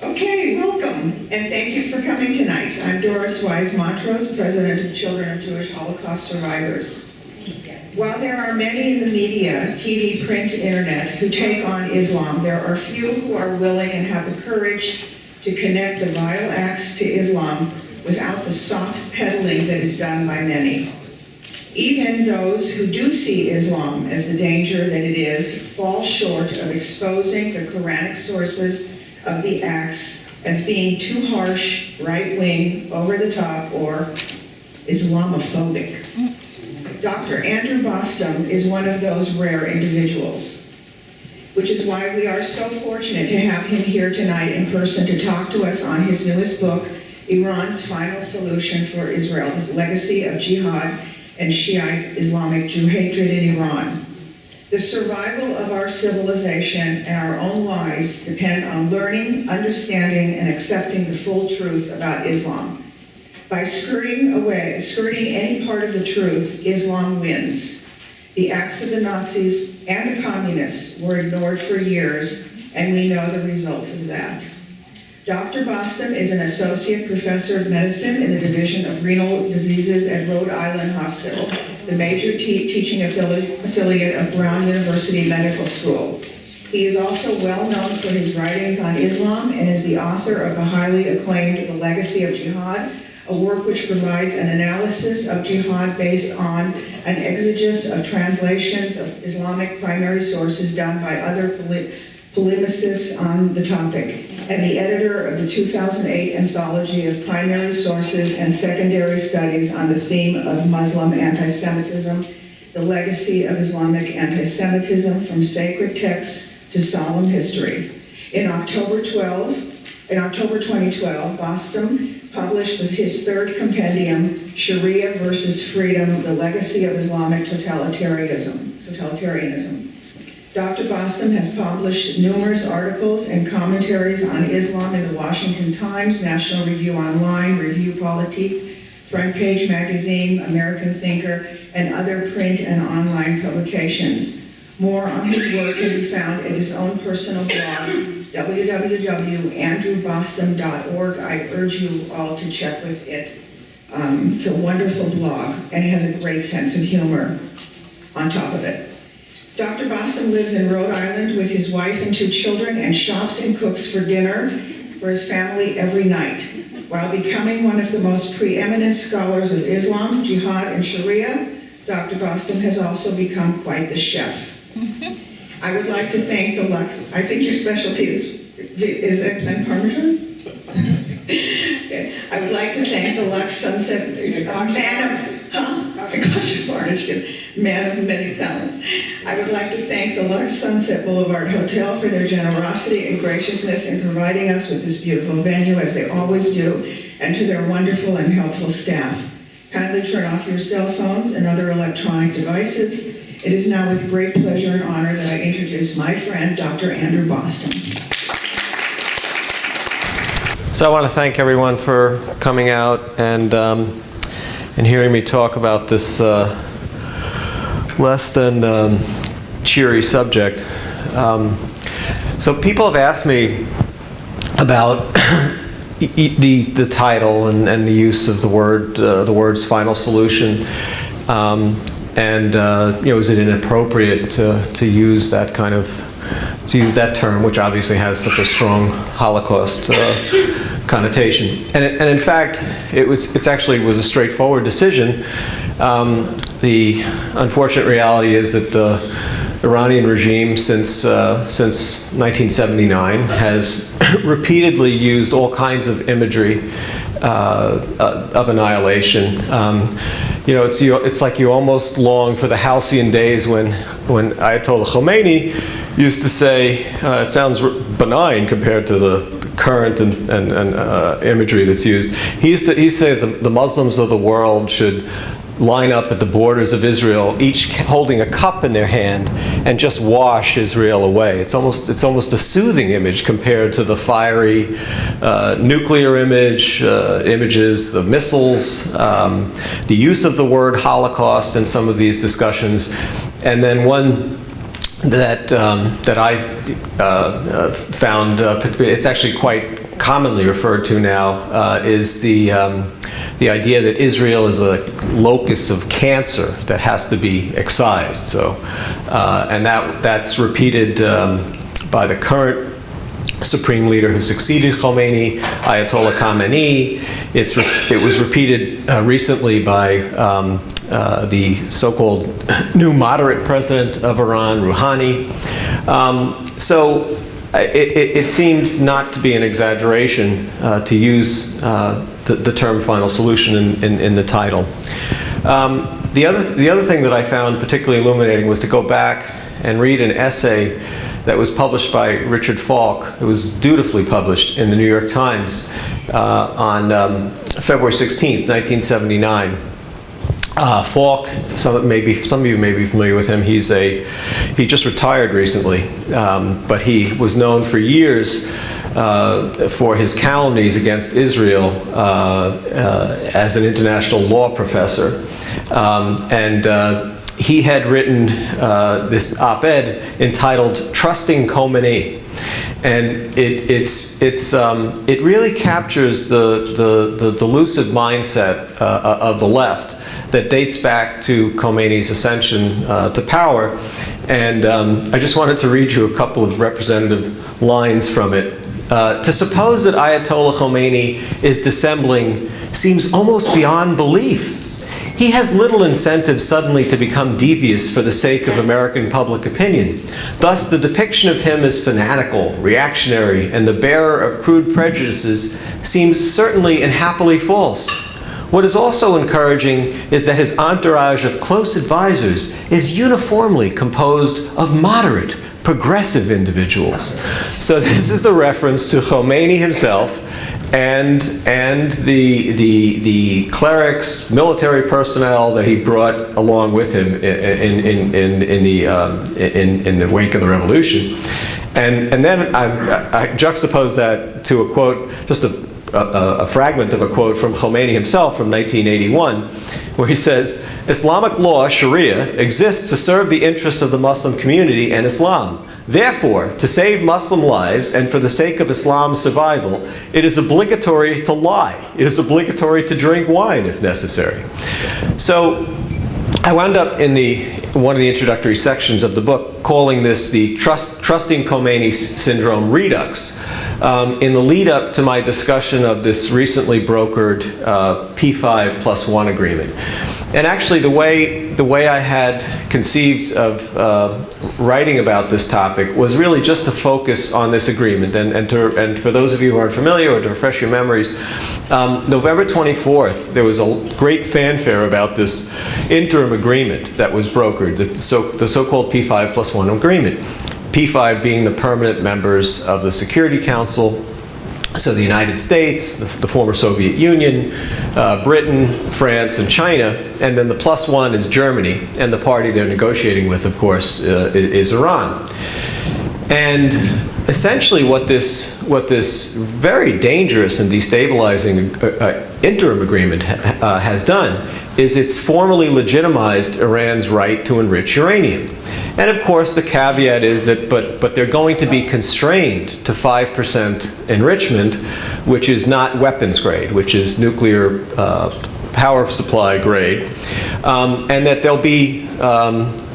Okay, welcome, and thank you for coming tonight. I'm Doris Wise-Montrose, President of Children of Jewish Holocaust Survivors. While there are many in the media, TV, print, internet, who take on Islam, there are few who are willing and have the courage to connect the vile acts to Islam without the soft peddling that is done by many. Even those who do see Islam as the danger that it is fall short of exposing the Quranic sources of the acts as being too harsh, right-wing, over-the-top, or Islamophobic. Dr. Andrew Bostom is one of those rare individuals, which is why we are so fortunate to have him here tonight in person to talk to us on his newest book, Iran's Final Solution for Israel, His Legacy of Jihad and Shiite Islamic Jew Hatred in Iran. The survival of our civilization and our own lives depend on learning, understanding, and accepting the full truth about Islam. By skirting any part of the truth, Islam wins. The acts of the Nazis and the communists were ignored for years, and we know the results of that. Dr. Bostom is an associate professor of medicine in the Division of Renal Diseases at Rhode Island Hospital, the major teaching affiliate of Brown University Medical School. He is also well known for his writings on Islam and is the author of the highly acclaimed The Legacy of Jihad, a work which provides an analysis of jihad based on an exegesis of translations of Islamic primary sources done by other polemicists on the topic, and the editor of the 2008 anthology of primary sources and secondary studies on the theme of Muslim anti-Semitism, the legacy of Islamic anti-Semitism from sacred texts to solemn history. In October 2012, Bostom published his third compendium, Sharia versus Freedom, the Legacy of Islamic Totalitarianism. Dr. Bostom has published numerous articles and commentaries on Islam in the Washington Times, National Review Online, Review Politique, Front Page Magazine, American Thinker, and other print and online publications. More on his work can be found at his own personal blog, www.andrewbostom.org. I urge you all to check with it. It's a wonderful blog, and it has a great sense of humor on top of it. Dr. Bostom lives in Rhode Island with his wife and 2 children and shops and cooks for dinner for his family every night. While becoming one of the most preeminent scholars of Islam, Jihad, and Sharia, Dr. Bostom has also become quite the chef. I would like to thank the Lux. I think your specialty is eggplant parmesan? I would like to thank the Lux Sunset man of many talents. I would like to thank the Lux Sunset Boulevard Hotel for their generosity and graciousness in providing us with this beautiful venue, as they always do, and to their wonderful and helpful staff. Kindly turn off your cell phones and other electronic devices. It is now with great pleasure and honor that I introduce my friend, Dr. Andrew Bostom. So I want to thank everyone for coming out and hearing me talk about this less than cheery subject. So people have asked me about the title and the use of the words "final solution," is it inappropriate to use that term, which obviously has such a strong Holocaust connotation. And in fact, it actually was a straightforward decision. The unfortunate reality is that the Iranian regime since 1979 has repeatedly used all kinds of imagery of annihilation. It's like you almost long for the halcyon days when Ayatollah Khomeini used to say, it sounds benign compared to the current and imagery that's used. He used to say the Muslims of the world should line up at the borders of Israel, each holding a cup in their hand, and just wash Israel away. It's almost a soothing image compared to the fiery nuclear images, the missiles, the use of the word Holocaust in some of these discussions, and then one that I found, it's actually quite commonly referred to now, is the idea that Israel is a locus of cancer that has to be excised. So, and that's repeated by the current supreme leader who succeeded Khomeini, Ayatollah Khamenei. It was repeated recently by the so-called new moderate president of Iran, Rouhani. So it seemed not to be an exaggeration to use the term final solution in the title. The other thing that I found particularly illuminating was to go back and read an essay that was published by Richard Falk. It was dutifully published in the New York Times on February 16th, 1979. Falk, some of you may be familiar with him. He just retired recently, but he was known for years for his calumnies against Israel as an international law professor. He had written this op-ed entitled "Trusting Khomeini," and it really captures the delusive mindset of the left that dates back to Khomeini's ascension to power. And I just wanted to read you a couple of representative lines from it. To suppose that Ayatollah Khomeini is dissembling seems almost beyond belief. He has little incentive suddenly to become devious for the sake of American public opinion. Thus, the depiction of him as fanatical, reactionary, and the bearer of crude prejudices seems certainly and happily false. What is also encouraging is that his entourage of close advisors is uniformly composed of moderate, progressive individuals. So this is the reference to Khomeini himself and the clerics, military personnel that he brought along with him in the wake of the revolution. And then I juxtapose that to a quote, just a fragment of a quote from Khomeini himself from 1981, where he says, "Islamic law, Sharia, exists to serve the interests of the Muslim community and Islam. Therefore, to save Muslim lives and for the sake of Islam's survival, it is obligatory to lie. It is obligatory to drink wine if necessary." So I wound up in one of the introductory sections of the book calling this the Trusting Khomeini Syndrome Redux, in the lead up to my discussion of this recently brokered P5+1 agreement. And actually the way I had conceived of writing about this topic was really just to focus on this agreement. And for those of you who aren't familiar, or to refresh your memories, November 24th, there was a great fanfare about this interim agreement that was brokered, the so-called P5+1 agreement. P5 being the permanent members of the Security Council, so the United States, the former Soviet Union, Britain, France, and China, and then the +1 is Germany, and the party they're negotiating with, of course, is Iran. And essentially what this very dangerous and destabilizing interim agreement has done is it's formally legitimized Iran's right to enrich uranium. And of course the caveat is that, but they're going to be constrained to 5% enrichment, which is not weapons grade, which is nuclear power supply grade, and that there'll be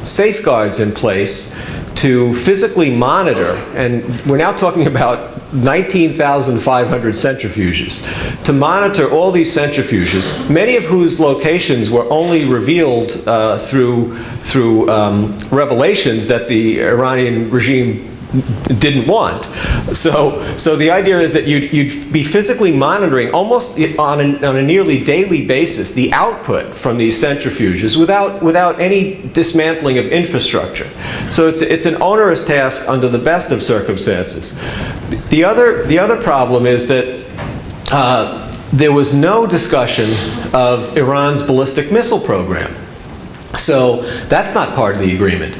safeguards in place to physically monitor, and we're now talking about 19,500 centrifuges, to monitor all these centrifuges, many of whose locations were only revealed through revelations that the Iranian regime didn't want. So the idea is that you'd be physically monitoring almost on a nearly daily basis the output from these centrifuges without any dismantling of infrastructure. So it's an onerous task under the best of circumstances. The other problem is that there was no discussion of Iran's ballistic missile program. So that's not part of the agreement.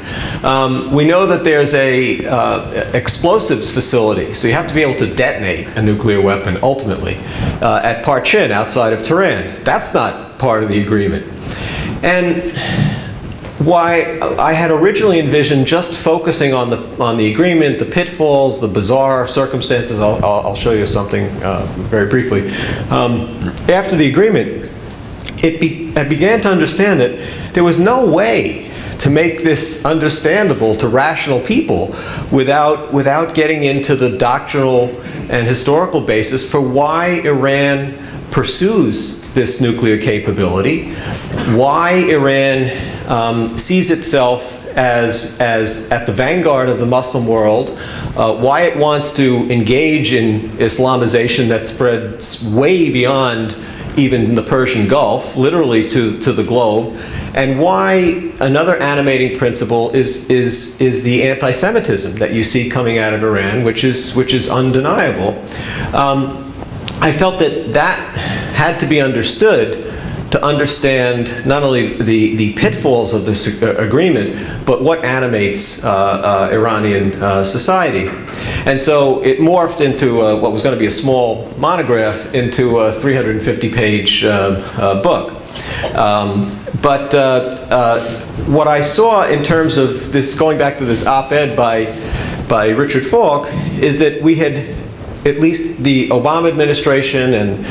We know that there's a explosives facility, so you have to be able to detonate a nuclear weapon ultimately at Parchin outside of Tehran. That's not part of the agreement. And why I had originally envisioned just focusing on the agreement, the pitfalls, the bizarre circumstances. I'll show you something very briefly. After the agreement, I began to understand that there was no way to make this understandable to rational people without getting into the doctrinal and historical basis for why Iran pursues this nuclear capability, why Iran sees itself as at the vanguard of the Muslim world, why it wants to engage in Islamization that spreads way beyond even the Persian Gulf, literally to the globe, and why another animating principle is the anti-Semitism that you see coming out of Iran, which is undeniable. I felt that had to be understood to understand not only the pitfalls of this agreement, but what animates Iranian society. And so it morphed into what was going to be a small monograph into a 350-page book. But what I saw in terms of this, going back to this op-ed by Richard Falk, is that we had, at least the Obama administration and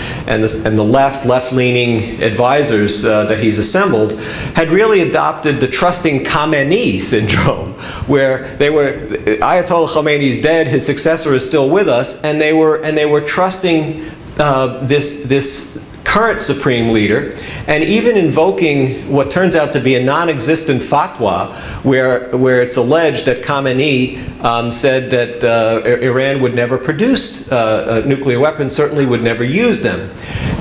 the left-leaning advisors that he's assembled had really adopted the trusting Khamenei syndrome, where they were, Ayatollah Khomeini is dead, his successor is still with us, and they were trusting this current supreme leader, and even invoking what turns out to be a non-existent fatwa, where it's alleged that Khamenei said that Iran would never produce nuclear weapons, certainly would never use them.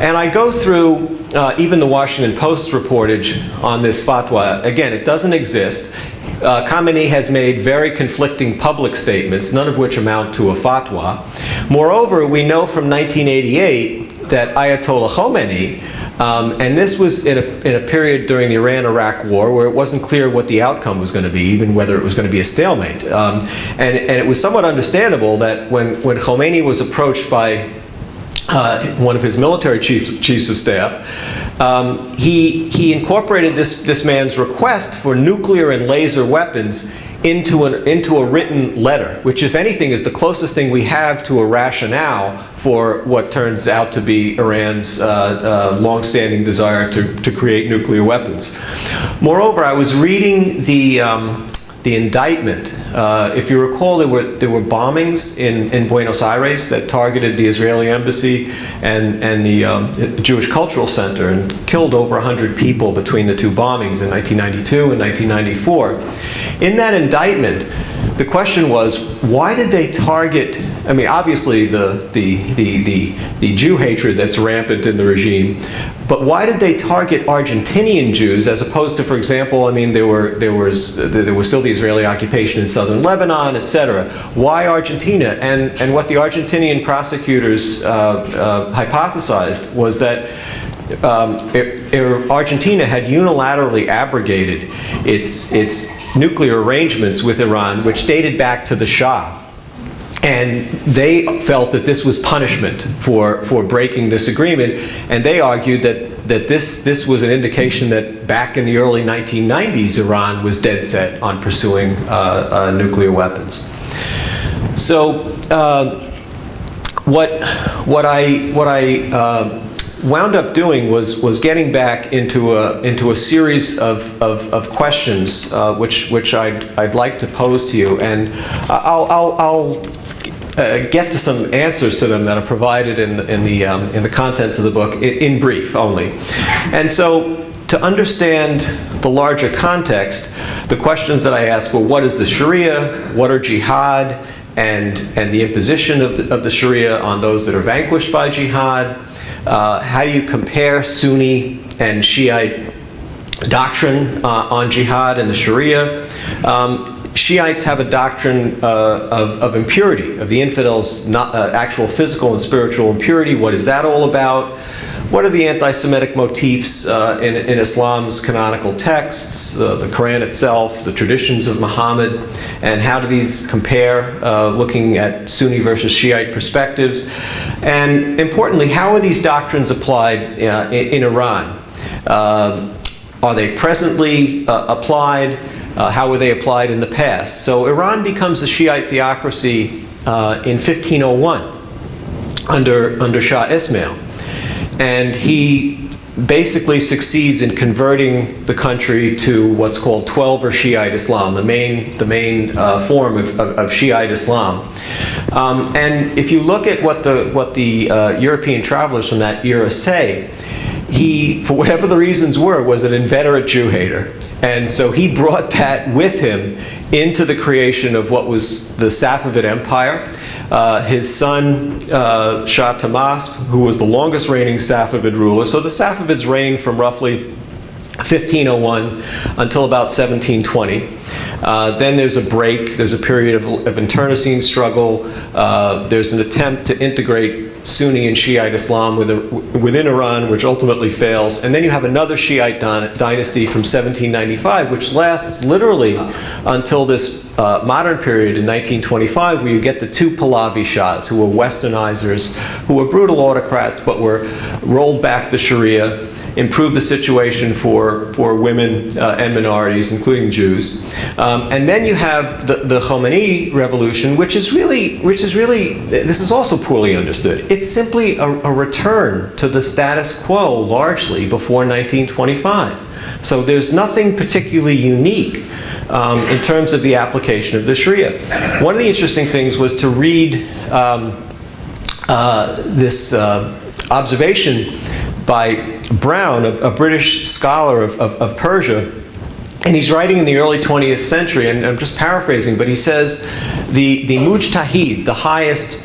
And I go through even the Washington Post reportage on this fatwa. Again, it doesn't exist. Khamenei has made very conflicting public statements, none of which amount to a fatwa. Moreover, we know from 1988 that Ayatollah Khomeini, and this was in a period during the Iran-Iraq war where it wasn't clear what the outcome was going to be, even whether it was going to be a stalemate. And it was somewhat understandable that when Khomeini was approached by one of his military chiefs of staff, he incorporated this man's request for nuclear and laser weapons into a written letter, which, if anything, is the closest thing we have to a rationale for what turns out to be Iran's long-standing desire to create nuclear weapons. Moreover, I was reading the indictment. If you recall, there were bombings in Buenos Aires that targeted the Israeli embassy and the Jewish Cultural Center and killed over 100 people between the two bombings in 1992 and 1994. In that indictment, the question was, why did they target? I mean, obviously the Jew hatred that's rampant in the regime, but why did they target Argentinian Jews as opposed to, for example, I mean, there was still the Israeli occupation in southern Lebanon, etc. Why Argentina? And what the Argentinian prosecutors hypothesized was that Argentina had unilaterally abrogated its nuclear arrangements with Iran, which dated back to the Shah. And they felt that this was punishment for breaking this agreement, and they argued that this was an indication that back in the early 1990s, Iran was dead set on pursuing nuclear weapons. So what I wound up doing was getting back into a series of questions which I'd like to pose to you, and I'll get to some answers to them that are provided in the contents of the book in brief only. And so, to understand the larger context, the questions that I asked were: what is the Sharia? What are jihad and the imposition of the Sharia on those that are vanquished by jihad? How do you compare Sunni and Shiite doctrine on jihad and the Sharia? Shiites have a doctrine of impurity, of the infidels' actual physical and spiritual impurity. What is that all about? What are the anti-Semitic motifs in Islam's canonical texts, the Quran itself, the traditions of Muhammad, and how do these compare, looking at Sunni versus Shiite perspectives? And importantly, how are these doctrines applied in Iran? Are they presently applied? How were they applied in the past? So Iran becomes a Shiite theocracy in 1501 under Shah Ismail. And he basically succeeds in converting the country to what's called 12 or Shiite Islam, the main form of Shiite Islam. And if you look at what the European travelers from that era say, he, for whatever the reasons were, was an inveterate Jew hater. And so he brought that with him into the creation of what was the Safavid Empire. His son, Shah Tahmasp, who was the longest reigning Safavid ruler. So the Safavids reigned from roughly 1501 until about 1720. Then there's a break, there's a period of internecine struggle, there's an attempt to integrate Sunni and Shiite Islam within Iran, which ultimately fails. And then you have another Shiite dynasty from 1795, which lasts literally until this modern period in 1925, where you get the two Pahlavi Shahs, who were westernizers, who were brutal autocrats, but rolled back the Sharia, improved the situation for women and minorities, including Jews. And then you have the Khomeini revolution, which is really, this is also poorly understood. It's simply a return to the status quo, largely, before 1925. So there's nothing particularly unique in terms of the application of the Sharia. One of the interesting things was to read this observation by Brown, a British scholar of Persia, and he's writing in the early 20th century, and I'm just paraphrasing, but he says the mujtahids, the highest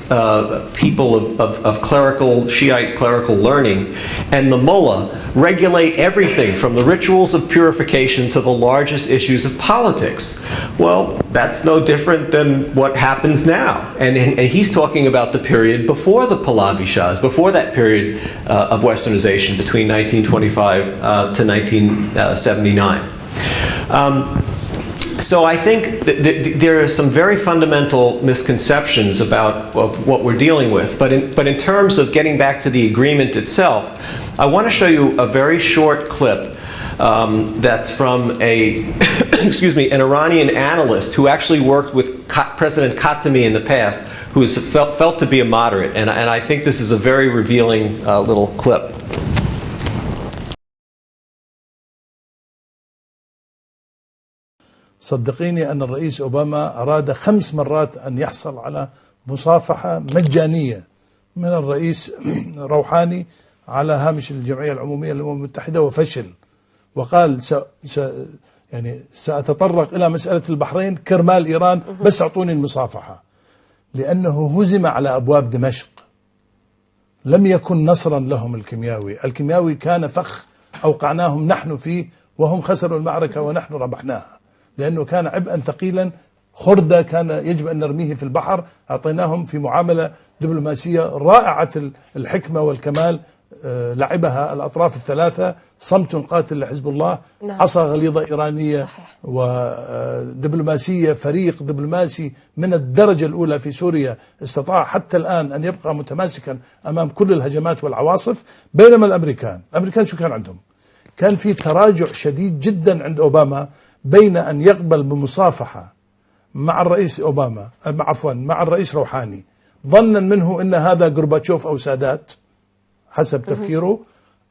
people of clerical, Shiite clerical learning, and the mullah regulate everything from the rituals of purification to the largest issues of politics. Well, that's no different than what happens now. And he's talking about the period before the Pahlavi Shahs, before that period of westernization between 1925 to 1979. So I think there are some very fundamental misconceptions about what we're dealing with. But in terms of getting back to the agreement itself, I want to show you a very short clip that's from excuse me, an Iranian analyst who actually worked with President Khatami in the past, who is felt to be a moderate. And I think this is a very revealing little clip. صدقيني أن الرئيس أوباما أراد 5 مرات أن يحصل على مصافحة مجانية من الرئيس روحاني على هامش الجمعية العمومية للأمم المتحدة وفشل، وقال يعني سأتطرق إلى مسألة البحرين كرمال إيران، بس أعطوني المصافحة، لأنه هزم على أبواب دمشق. لم يكن نصرا لهم الكيمياوي كان فخ أوقعناهم نحن فيه، وهم خسروا المعركة ونحن ربحناها، لأنه كان عبئا ثقيلا، خردة كان يجب أن نرميه في البحر. أعطيناهم في معاملة دبلوماسية رائعة الحكمة والكمال، لعبها الأطراف الثلاثة، صمت قاتل لحزب الله، عصا غليظة إيرانية، صحيح. ودبلوماسية، فريق دبلوماسي من الدرجة الأولى في سوريا، استطاع حتى الآن أن يبقى متماسكا أمام كل الهجمات والعواصف. بينما الأمريكان شو كان عندهم؟ كان في تراجع شديد جدا عند أوباما بين أن يقبل بمصافحة مع الرئيس أوباما، مع الرئيس روحاني، ظنا منه أن هذا غورباتشوف أو سادات حسب تفكيره،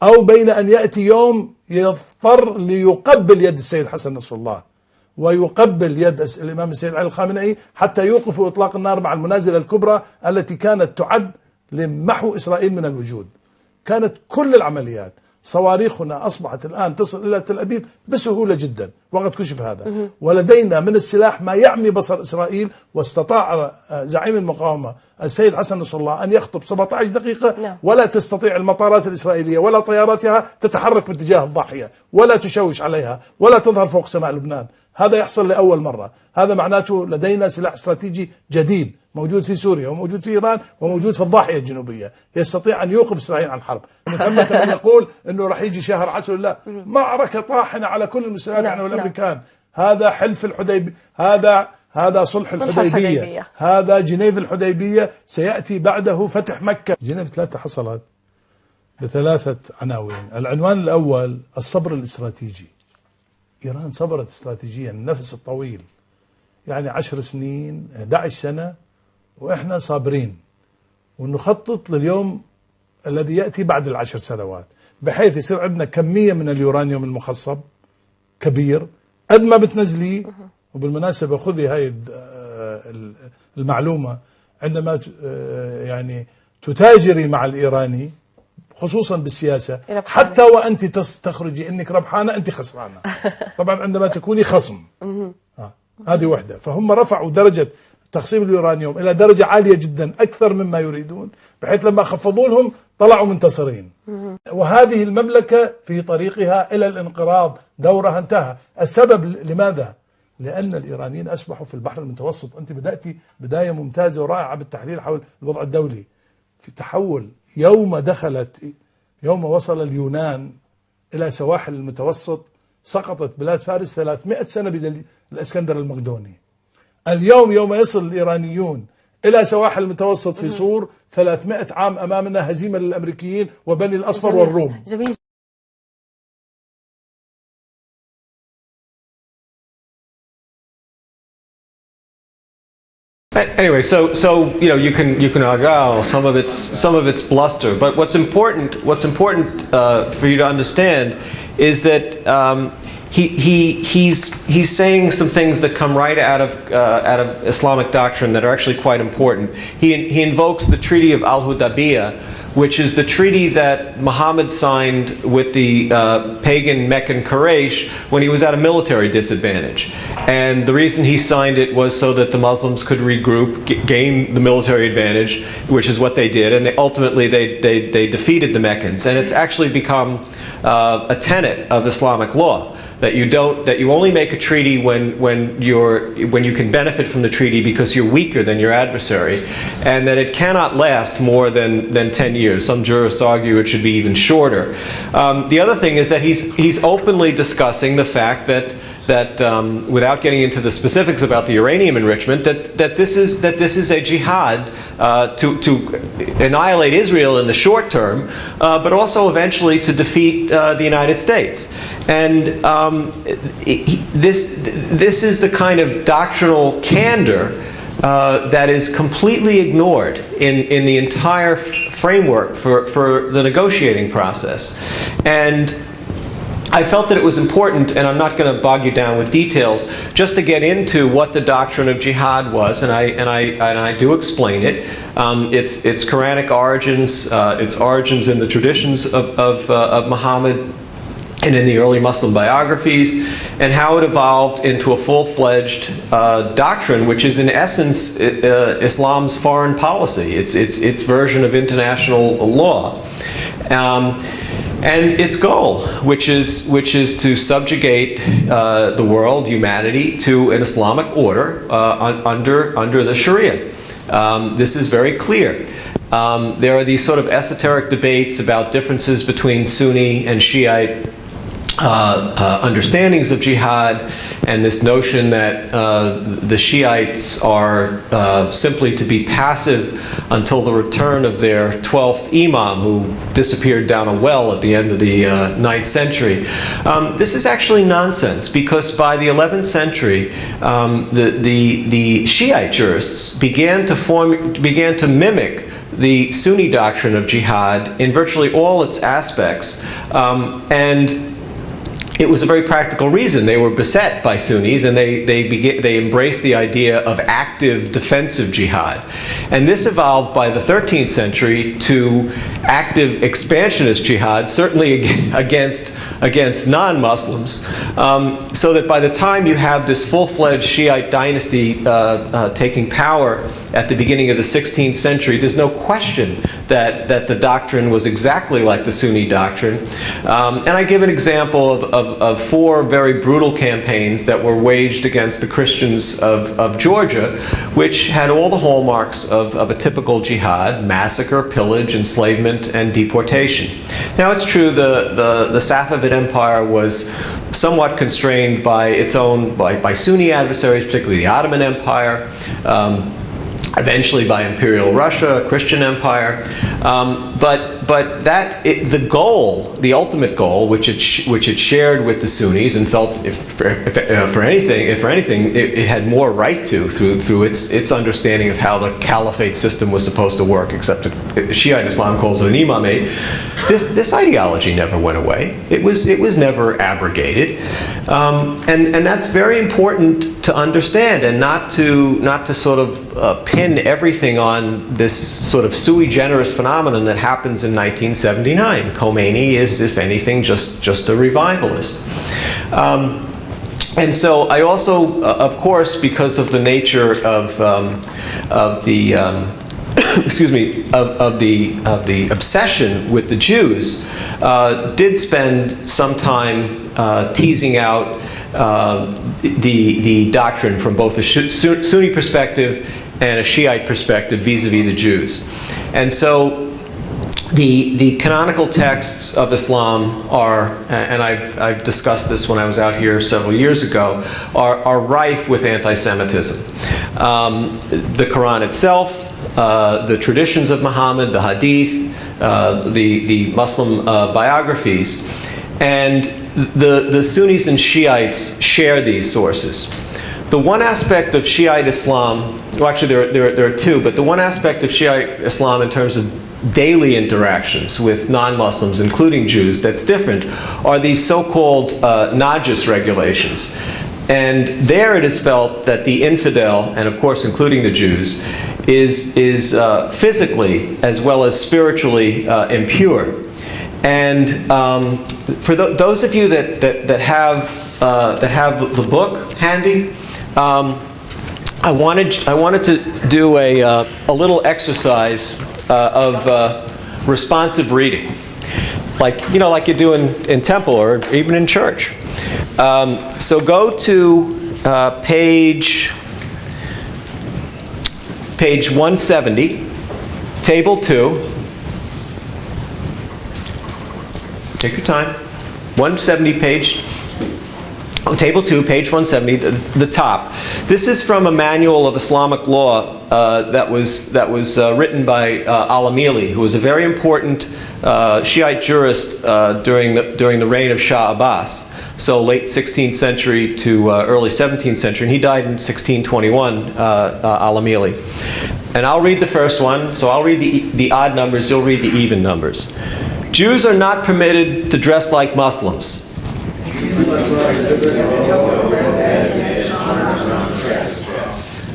أو بين أن يأتي يوم يضطر ليقبل يد السيد حسن نصر الله ويقبل يد الإمام السيد علي الخامنئي حتى يوقفوا إطلاق النار مع المنازل الكبرى التي كانت تعد لمحو إسرائيل من الوجود. كانت كل العمليات، صواريخنا أصبحت الآن تصل إلى تل أبيب بسهولة جدا، وقد كشف هذا، ولدينا من السلاح ما يعمي بصر إسرائيل. واستطاع زعيم المقاومة السيد حسن نصر الله أن يخطب 17 دقيقة ولا تستطيع المطارات الإسرائيلية ولا طياراتها تتحرك باتجاه الضاحية، ولا تشوش عليها، ولا تظهر فوق سماء لبنان. هذا يحصل لأول مرة. هذا معناته لدينا سلاح استراتيجي جديد موجود في سوريا وموجود في إيران وموجود في الضاحية الجنوبية، يستطيع أن يوقف إسرائيل عن الحرب. ثمة من يقول أنه رح يجي شهر عسل، لا، معركة طاحنة على كل المستويات نحن والأمريكان. هذا حلف الحديبية، هذا صلح الحديبية، هذا جنيف الحديبية، سيأتي بعده فتح مكة. جنيف 3 حصلت ب3 عناوين. العنوان الأول الصبر الاستراتيجي، إيران صبرت استراتيجيا النفس الطويل، يعني 10 سنين 11 سنة وإحنا صابرين ونخطط لليوم الذي يأتي بعد ال10 سنوات، بحيث يصير عندنا كمية من اليورانيوم المخصب كبير قد ما بتنزليه. وبالمناسبة خذي هاي المعلومة، عندما يعني تتاجري مع الإيراني خصوصا بالسياسة، حتى وأنت تخرجي أنك ربحانة أنت خسرانة. طبعا عندما تكوني خصم، هذه وحدة. فهم رفعوا درجة تخصيب اليورانيوم إلى درجة عالية جدا أكثر مما يريدون، بحيث لما خفضوا لهم طلعوا منتصرين. وهذه المملكة في طريقها إلى الانقراض، دورها انتهى. السبب لماذا؟ لأن الإيرانيين أصبحوا في البحر المتوسط. أنت بدأتي بداية ممتازة ورائعة بالتحليل حول الوضع الدولي، في تحول. يوم وصل اليونان إلى سواحل المتوسط سقطت بلاد فارس 300 سنة بالإسكندر المقدوني. اليوم يوم يصل الإيرانيون إلى سواحل المتوسط في صور 300 عام أمامنا هزيمة للأمريكيين وبني الأصفر والروم. جميل. Anyway, so you can argue, oh, some of it's bluster, but what's important for you to understand is that he's saying some things that come right out of Islamic doctrine that are actually quite important. He invokes the Treaty of Al-Hudaybiyah, which is the treaty that Muhammad signed with the pagan Meccan Quraysh when he was at a military disadvantage. And the reason he signed it was so that the Muslims could regroup, gain the military advantage, which is what they did, and ultimately they defeated the Meccans. And it's actually become a tenet of Islamic law, that you only make a treaty when you can benefit from the treaty because you're weaker than your adversary, and that it cannot last more than 10 years. Some jurists argue it should be even shorter. The other thing is that he's openly discussing the fact that without getting into the specifics about the uranium enrichment, that this is a jihad to annihilate Israel in the short term, but also eventually to defeat the United States. And this is the kind of doctrinal candor that is completely ignored in the entire framework for the negotiating process. And I felt that it was important, and I'm not going to bog you down with details, just to get into what the doctrine of jihad was, and I do explain it. Its Quranic origins, its origins in the traditions of Muhammad and in the early Muslim biographies, and how it evolved into a full-fledged doctrine, which is in essence Islam's foreign policy. Its version of international law. And its goal, which is to subjugate the world, humanity, to an Islamic order under the Sharia. This is very clear. There are these sort of esoteric debates about differences between Sunni and Shiite understandings of jihad, and this notion that the Shiites are simply to be passive until the return of their 12th Imam, who disappeared down a well at the end of the 9th century. This is actually nonsense, because by the 11th century, the Shiite jurists began to mimic the Sunni doctrine of jihad in virtually all its aspects, and it was a very practical reason. They were beset by Sunnis, and they embraced the idea of active defensive jihad. And this evolved by the 13th century to active expansionist jihad, certainly against non-Muslims, so that by the time you have this full-fledged Shiite dynasty taking power at the beginning of the 16th century, there's no question that the doctrine was exactly like the Sunni doctrine. And I give an example of 4 very brutal campaigns that were waged against the Christians of Georgia, which had all the hallmarks of a typical jihad: massacre, pillage, enslavement, and deportation. Now, it's true the Safavid Empire was somewhat constrained by its own by Sunni adversaries, particularly the Ottoman Empire. eventually by Imperial Russia, a Christian empire. But the goal, the ultimate goal, which it shared with the Sunnis and felt, if anything, it had more right to through its understanding of how the caliphate system was supposed to work. Except that Shiite Islam calls it an imamate. This ideology never went away. It was never abrogated, and that's very important to understand, and not to sort of pin everything on this sort of sui generis phenomenon that happens in 1979. Khomeini is, if anything, just a revivalist. And so I also, of course, because of the nature of the excuse me, of the obsession with the Jews, did spend some time teasing out the doctrine from both a Sunni perspective and a Shiite perspective vis-a-vis the Jews. And so the canonical texts of Islam are, and I've discussed this when I was out here several years ago, are rife with anti-Semitism. The Quran itself, the traditions of Muhammad, the Hadith, the Muslim biographies, and the Sunnis and Shiites share these sources. The one aspect of Shiite Islam, well, actually there are two, but the one aspect of Shiite Islam in terms of daily interactions with non-Muslims, including Jews, that's different, are these so-called najis regulations. And there it is felt that the infidel, and of course including the Jews, is physically as well as spiritually impure. And for those of you that have the book handy, I wanted to do a little exercise of responsive reading, like you do in temple or even in church. So go to page 170, table 2. Take your time. 170 page. Table 2, page 170, the top. This is from a manual of Islamic law that was written by al-Amili, who was a very important Shiite jurist during the reign of Shah Abbas. So late 16th century to early 17th century, and he died in 1621, al-Amili. And I'll read the first one, so I'll read the odd numbers, you'll read the even numbers. Jews are not permitted to dress like Muslims.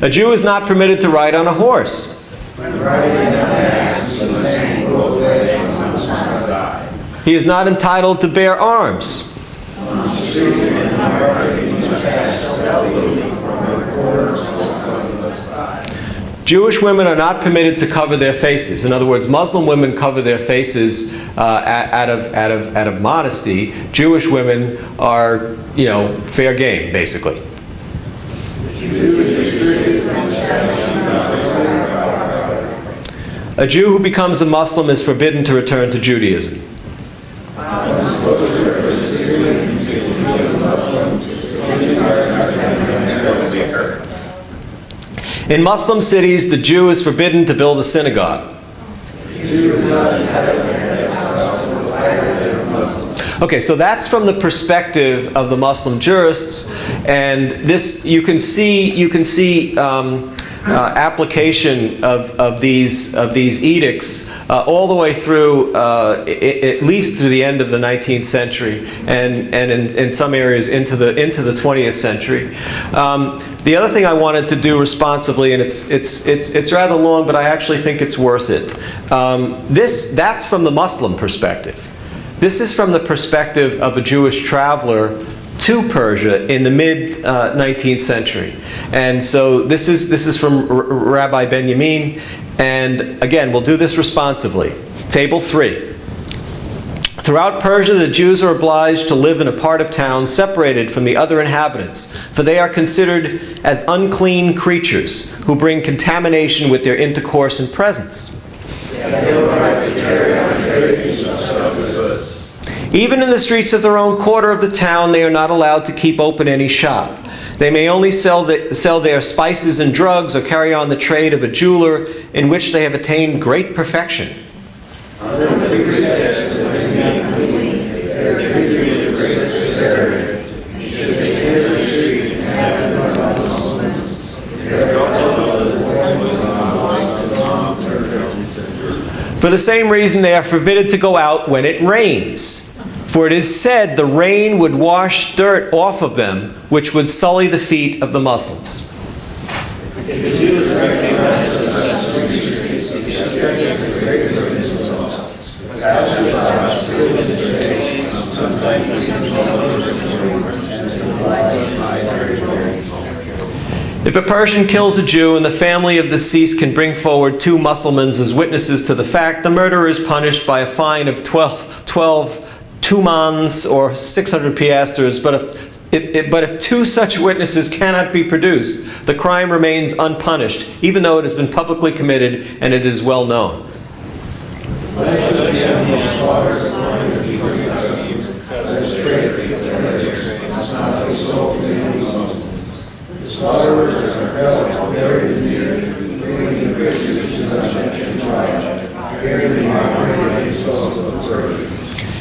A Jew is not permitted to ride on a horse. He is not entitled to bear arms. Jewish women are not permitted to cover their faces. In other words, Muslim women cover their faces out of modesty. Jewish women are, fair game, basically. A Jew who becomes a Muslim is forbidden to return to Judaism. In Muslim cities, the Jew is forbidden to build a synagogue. Okay, so that's from the perspective of the Muslim jurists, and this you can see application of these edicts all the way through, at least through the end of the 19th century, and in some areas into the 20th century. The other thing I wanted to do responsibly, and it's rather long, but I actually think it's worth it. That's from the Muslim perspective. This is from the perspective of a Jewish traveler to Persia in the mid-19th century. And so this is from Rabbi Benjamin, and again, we'll do this responsibly. Table 3. Throughout Persia, the Jews are obliged to live in a part of town separated from the other inhabitants, for they are considered as unclean creatures who bring contamination with their intercourse and presence. Even in the streets of their own quarter of the town, they are not allowed to keep open any shop. They may only sell their spices and drugs or carry on the trade of a jeweler in which they have attained great perfection. For the same reason, they are forbidden to go out when it rains. For it is said the rain would wash dirt off of them, which would sully the feet of the Muslims. If a Persian kills a Jew and the family of the deceased can bring forward 2 Mussulmans as witnesses to the fact, the murderer is punished by a fine of 12 tumans or 600 piastres, but if 2 such witnesses cannot be produced, the crime remains unpunished, even though it has been publicly committed and it is well known.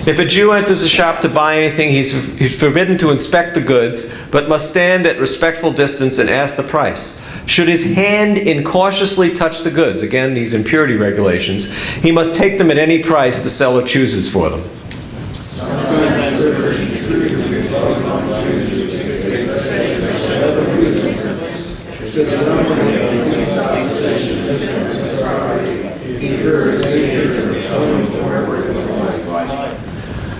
If a Jew enters a shop to buy anything, he's forbidden to inspect the goods, but must stand at respectful distance and ask the price. Should his hand incautiously touch the goods, again these impurity regulations, he must take them at any price the seller chooses for them.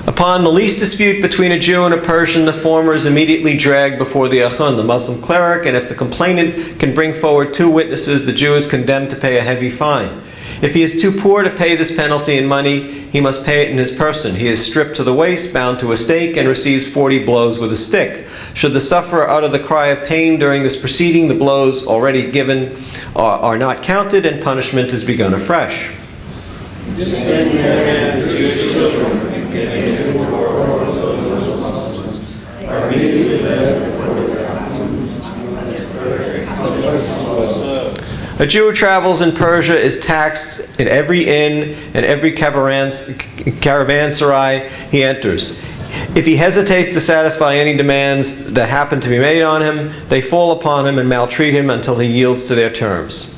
Upon the least dispute between a Jew and a Persian, the former is immediately dragged before the akhund, the Muslim cleric, and if the complainant can bring forward 2 witnesses, the Jew is condemned to pay a heavy fine. If he is too poor to pay this penalty in money, he must pay it in his person. He is stripped to the waist, bound to a stake, and receives 40 blows with a stick. Should the sufferer utter the cry of pain during this proceeding, the blows already given are not counted, and punishment is begun afresh. A Jew who travels in Persia is taxed in every inn and every caravanserai he enters. If he hesitates to satisfy any demands that happen to be made on him, they fall upon him and maltreat him until he yields to their terms.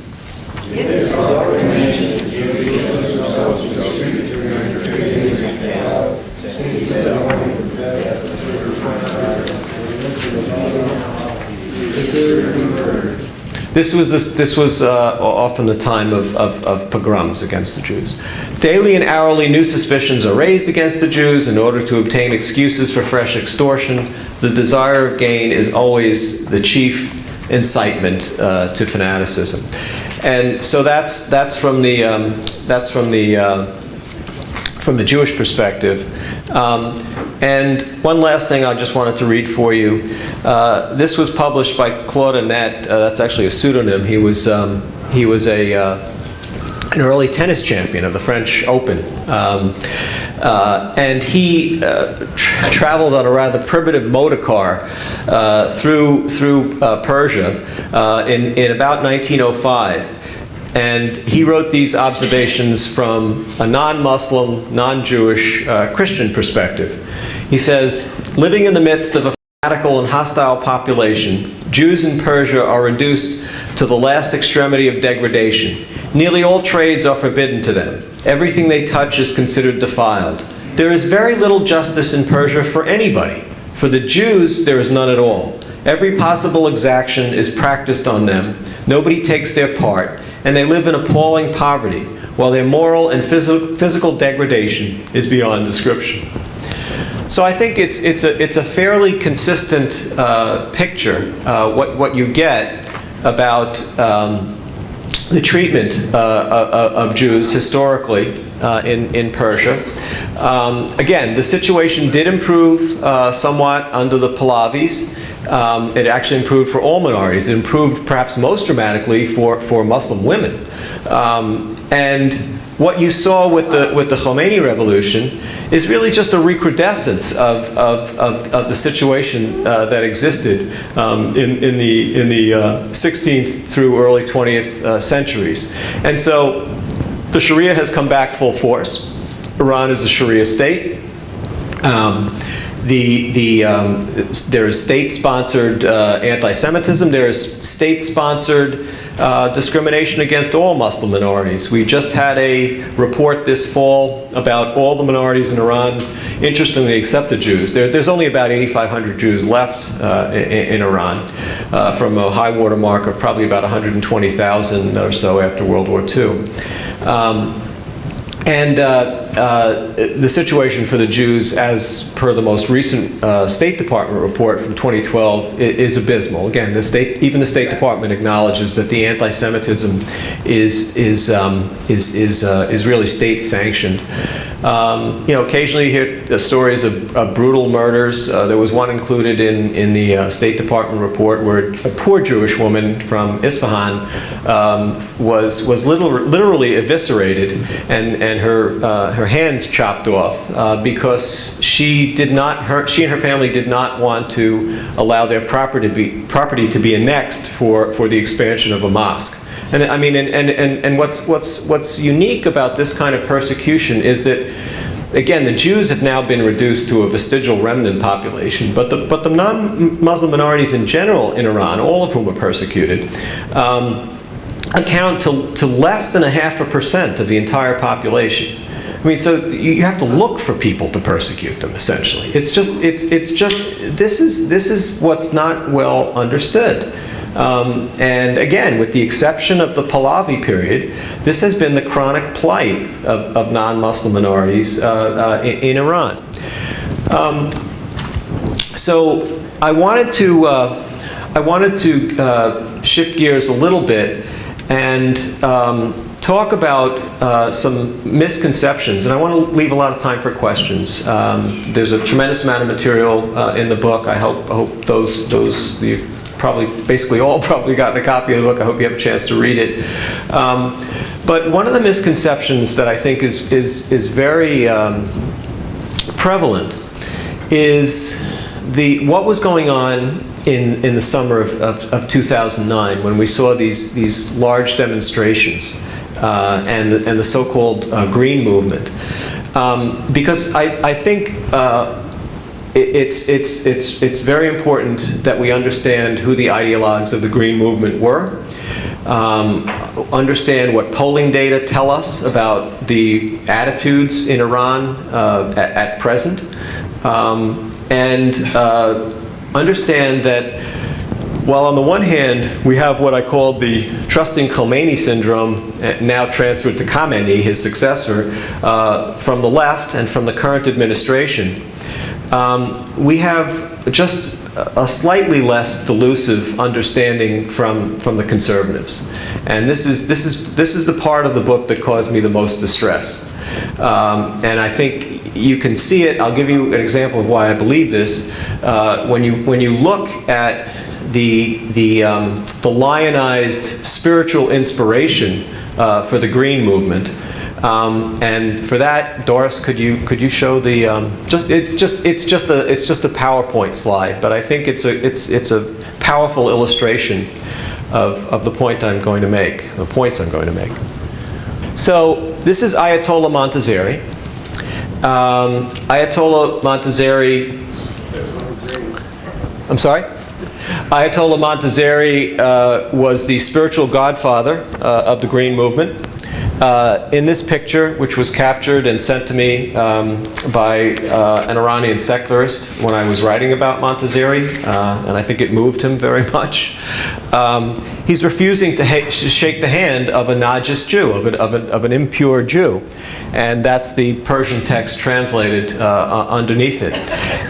This was often the time of pogroms against the Jews. Daily and hourly new suspicions are raised against the Jews in order to obtain excuses for fresh extortion. The desire of gain is always the chief incitement to fanaticism, and so that's from the Jewish perspective. And one last thing I just wanted to read for you. This was published by Claude Annette. That's actually a pseudonym. He was an early tennis champion of the French Open. And he traveled on a rather primitive motor car through Persia in about 1905. And he wrote these observations from a non-Muslim, non-Jewish Christian perspective. He says, living in the midst of a fanatical and hostile population, Jews in Persia are reduced to the last extremity of degradation. Nearly all trades are forbidden to them. Everything they touch is considered defiled. There is very little justice in Persia for anybody. For the Jews, there is none at all. Every possible exaction is practiced on them. Nobody takes their part, and they live in appalling poverty, while their moral and physical degradation is beyond description. So I think it's a fairly consistent picture, what you get about the treatment of Jews historically in Persia. Again, the situation did improve somewhat under the Pahlavis. It actually improved for all minorities. It improved perhaps most dramatically for Muslim women. And what you saw with the Khomeini revolution is really just a recrudescence of the situation that existed in the 16th through early 20th centuries. And so the Sharia has come back full force. Iran is a Sharia state. There is state-sponsored anti-Semitism. There is state-sponsored discrimination against all Muslim minorities. We just had a report this fall about all the minorities in Iran, interestingly, except the Jews. There's only about 8,500 Jews left in Iran, from a high water mark of probably about 120,000 or so after World War II. The situation for the Jews, as per the most recent State Department report from 2012, is abysmal. Again, even the State Department acknowledges that the anti-Semitism is really state-sanctioned. Occasionally you hear stories of brutal murders. There was one included in the State Department report where a poor Jewish woman from Isfahan was literally eviscerated and her hands chopped off because she and her family did not want to allow their property to be annexed for the expansion of a mosque. And I mean, and what's unique about this kind of persecution is that, again, the Jews have now been reduced to a vestigial remnant population, but the non-Muslim minorities in general in Iran, all of whom are persecuted, account to less than 0.5% of the entire population. I mean, so you have to look for people to persecute them, essentially. This is what's not well understood. And again, with the exception of the Pahlavi period, this has been the chronic plight of non-Muslim minorities in Iran. So I wanted to shift gears a little bit and talk about some misconceptions, and I want to leave a lot of time for questions. There's a tremendous amount of material in the book. I hope those you've basically all gotten a copy of the book. I hope you have a chance to read it. But one of the misconceptions that I think is very prevalent is what was going on in the summer of 2009 when we saw these large demonstrations and the so-called Green Movement. Because I think it's very important that we understand who the ideologues of the Green Movement were, understand what polling data tell us about the attitudes in Iran at present, and understand that while on the one hand we have what I call the trusting Khomeini syndrome, now transferred to Khamenei, his successor, from the left and from the current administration, we have just a slightly less delusive understanding from the conservatives, and this is the part of the book that caused me the most distress. And I think you can see it. I'll give you an example of why I believe this. When you look at the lionized spiritual inspiration for the Green Movement. And for that, Doris, could you show the it's just a PowerPoint slide, but I think it's a powerful illustration of the point I'm going to make, the points I'm going to make. So this is Ayatollah Montazeri. Ayatollah Montazeri. I'm sorry. Ayatollah Montazeri was the spiritual godfather of the Green Movement. In this picture, which was captured and sent to me by an Iranian secularist when I was writing about Montazeri, and I think it moved him very much, he's refusing to shake the hand of a najis Jew, of an impure Jew. And that's the Persian text translated underneath it.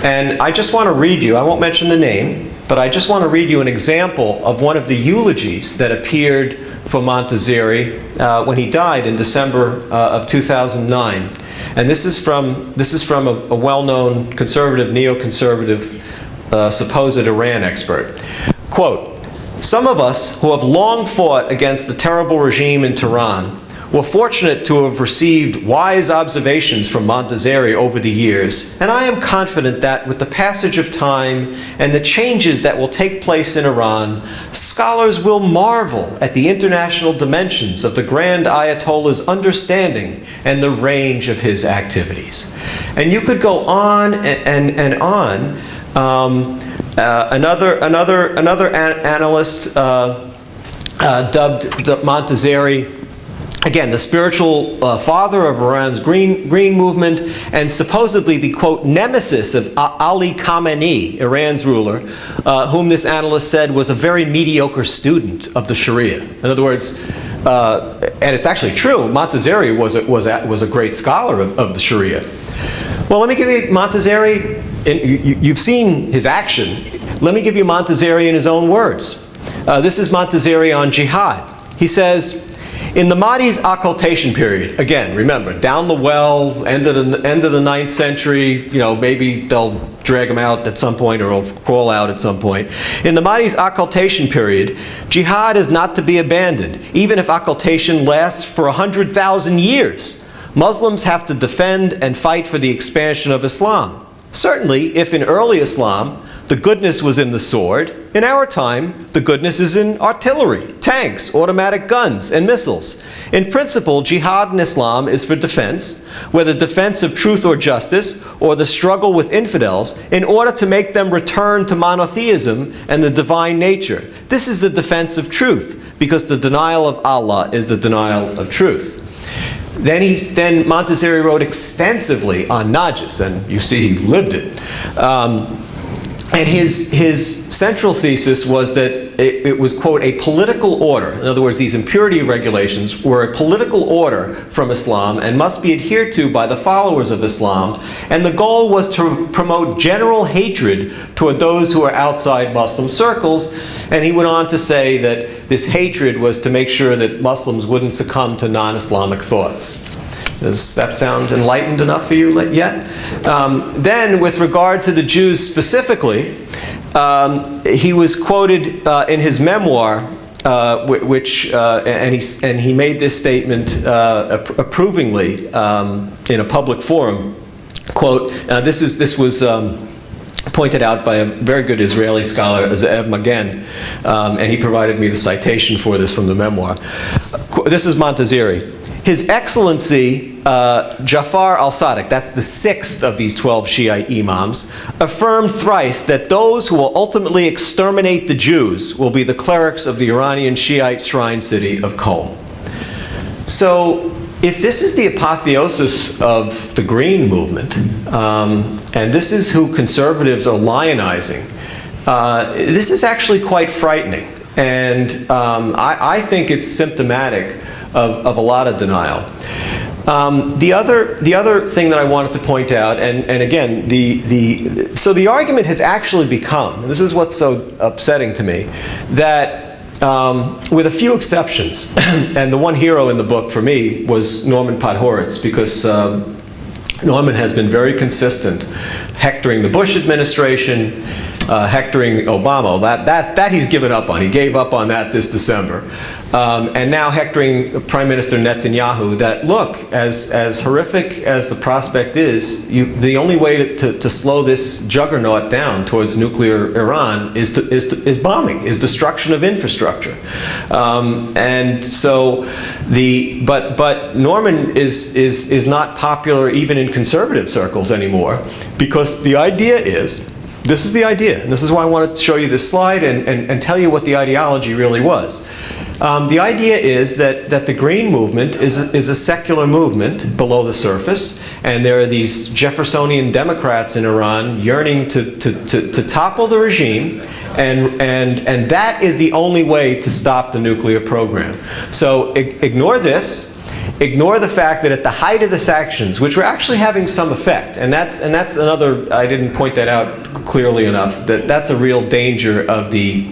And I just want to read you, I won't mention the name, but I just want to read you an example of one of the eulogies that appeared for Montazeri when he died in December of 2009. And this is from a well-known conservative, neoconservative, supposed Iran expert. Quote, "Some of us who have long fought against the terrible regime in Tehran were fortunate to have received wise observations from Montazeri over the years, and I am confident that with the passage of time and the changes that will take place in Iran, scholars will marvel at the international dimensions of the Grand Ayatollah's understanding and the range of his activities. And you could go on and on. Another analyst dubbed Montazeri, again, the spiritual father of Iran's green movement, and supposedly the, quote, nemesis of Ali Khamenei, Iran's ruler, whom this analyst said was a very mediocre student of the Sharia. In other words, and it's actually true, Montazeri was a great scholar of the Sharia. Well, let me give you Montazeri, you've seen his action. Let me give you Montazeri in his own words. This is Montazeri on Jihad. He says, in the Mahdi's occultation period, again, remember, down the well, end of the 9th century, you know, maybe they'll drag him out at some point or he'll crawl out at some point. In the Mahdi's occultation period, jihad is not to be abandoned, even if occultation lasts for 100,000 years. Muslims have to defend and fight for the expansion of Islam. Certainly, if in early Islam, the goodness was in the sword, in our time, the goodness is in artillery, tanks, automatic guns, and missiles. In principle, jihad in Islam is for defense, whether defense of truth or justice, or the struggle with infidels, in order to make them return to monotheism and the divine nature. This is the defense of truth, because the denial of Allah is the denial of truth. Then Montazeri wrote extensively on Najis, and you see he lived it. And his central thesis was that it was, quote, a political order. In other words, these impurity regulations were a political order from Islam and must be adhered to by the followers of Islam. And the goal was to promote general hatred toward those who are outside Muslim circles. And he went on to say that this hatred was to make sure that Muslims wouldn't succumb to non-Islamic thoughts. Does that sound enlightened enough for you yet? Then, with regard to the Jews specifically, he was quoted in his memoir, and he made this statement approvingly in a public forum. Quote, this was pointed out by a very good Israeli scholar, Ze'ev Magen, and he provided me the citation for this from the memoir. This is Montazeri. His Excellency Jafar al-Sadiq, that's the 6th of these 12 Shiite imams, affirmed thrice that those who will ultimately exterminate the Jews will be the clerics of the Iranian Shiite shrine city of Qom. So, if this is the apotheosis of the Green movement, and this is who conservatives are lionizing, this is actually quite frightening. And I think it's symptomatic of a lot of denial. The other thing that I wanted to point out, and again, so the argument has actually become, and this is what's so upsetting to me, that with a few exceptions, and the one hero in the book for me was Norman Podhoretz, because Norman has been very consistent, hectoring the Bush administration, hectoring Obama. That he's given up on. He gave up on that this December. And now hectoring Prime Minister Netanyahu, that look, as horrific as the prospect is, the only way to slow this juggernaut down towards nuclear Iran is bombing, is destruction of infrastructure. And so but Norman is not popular even in conservative circles anymore, because the idea is, this is the idea, and this is why I wanted to show you this slide and tell you what the ideology really was. The idea is that the Green movement is a secular movement below the surface, and there are these Jeffersonian Democrats in Iran yearning to topple the regime, and that is the only way to stop the nuclear program. So ignore this. Ignore the fact that at the height of the sanctions, which were actually having some effect, and that's another, I didn't point that out clearly enough, that's a real danger of the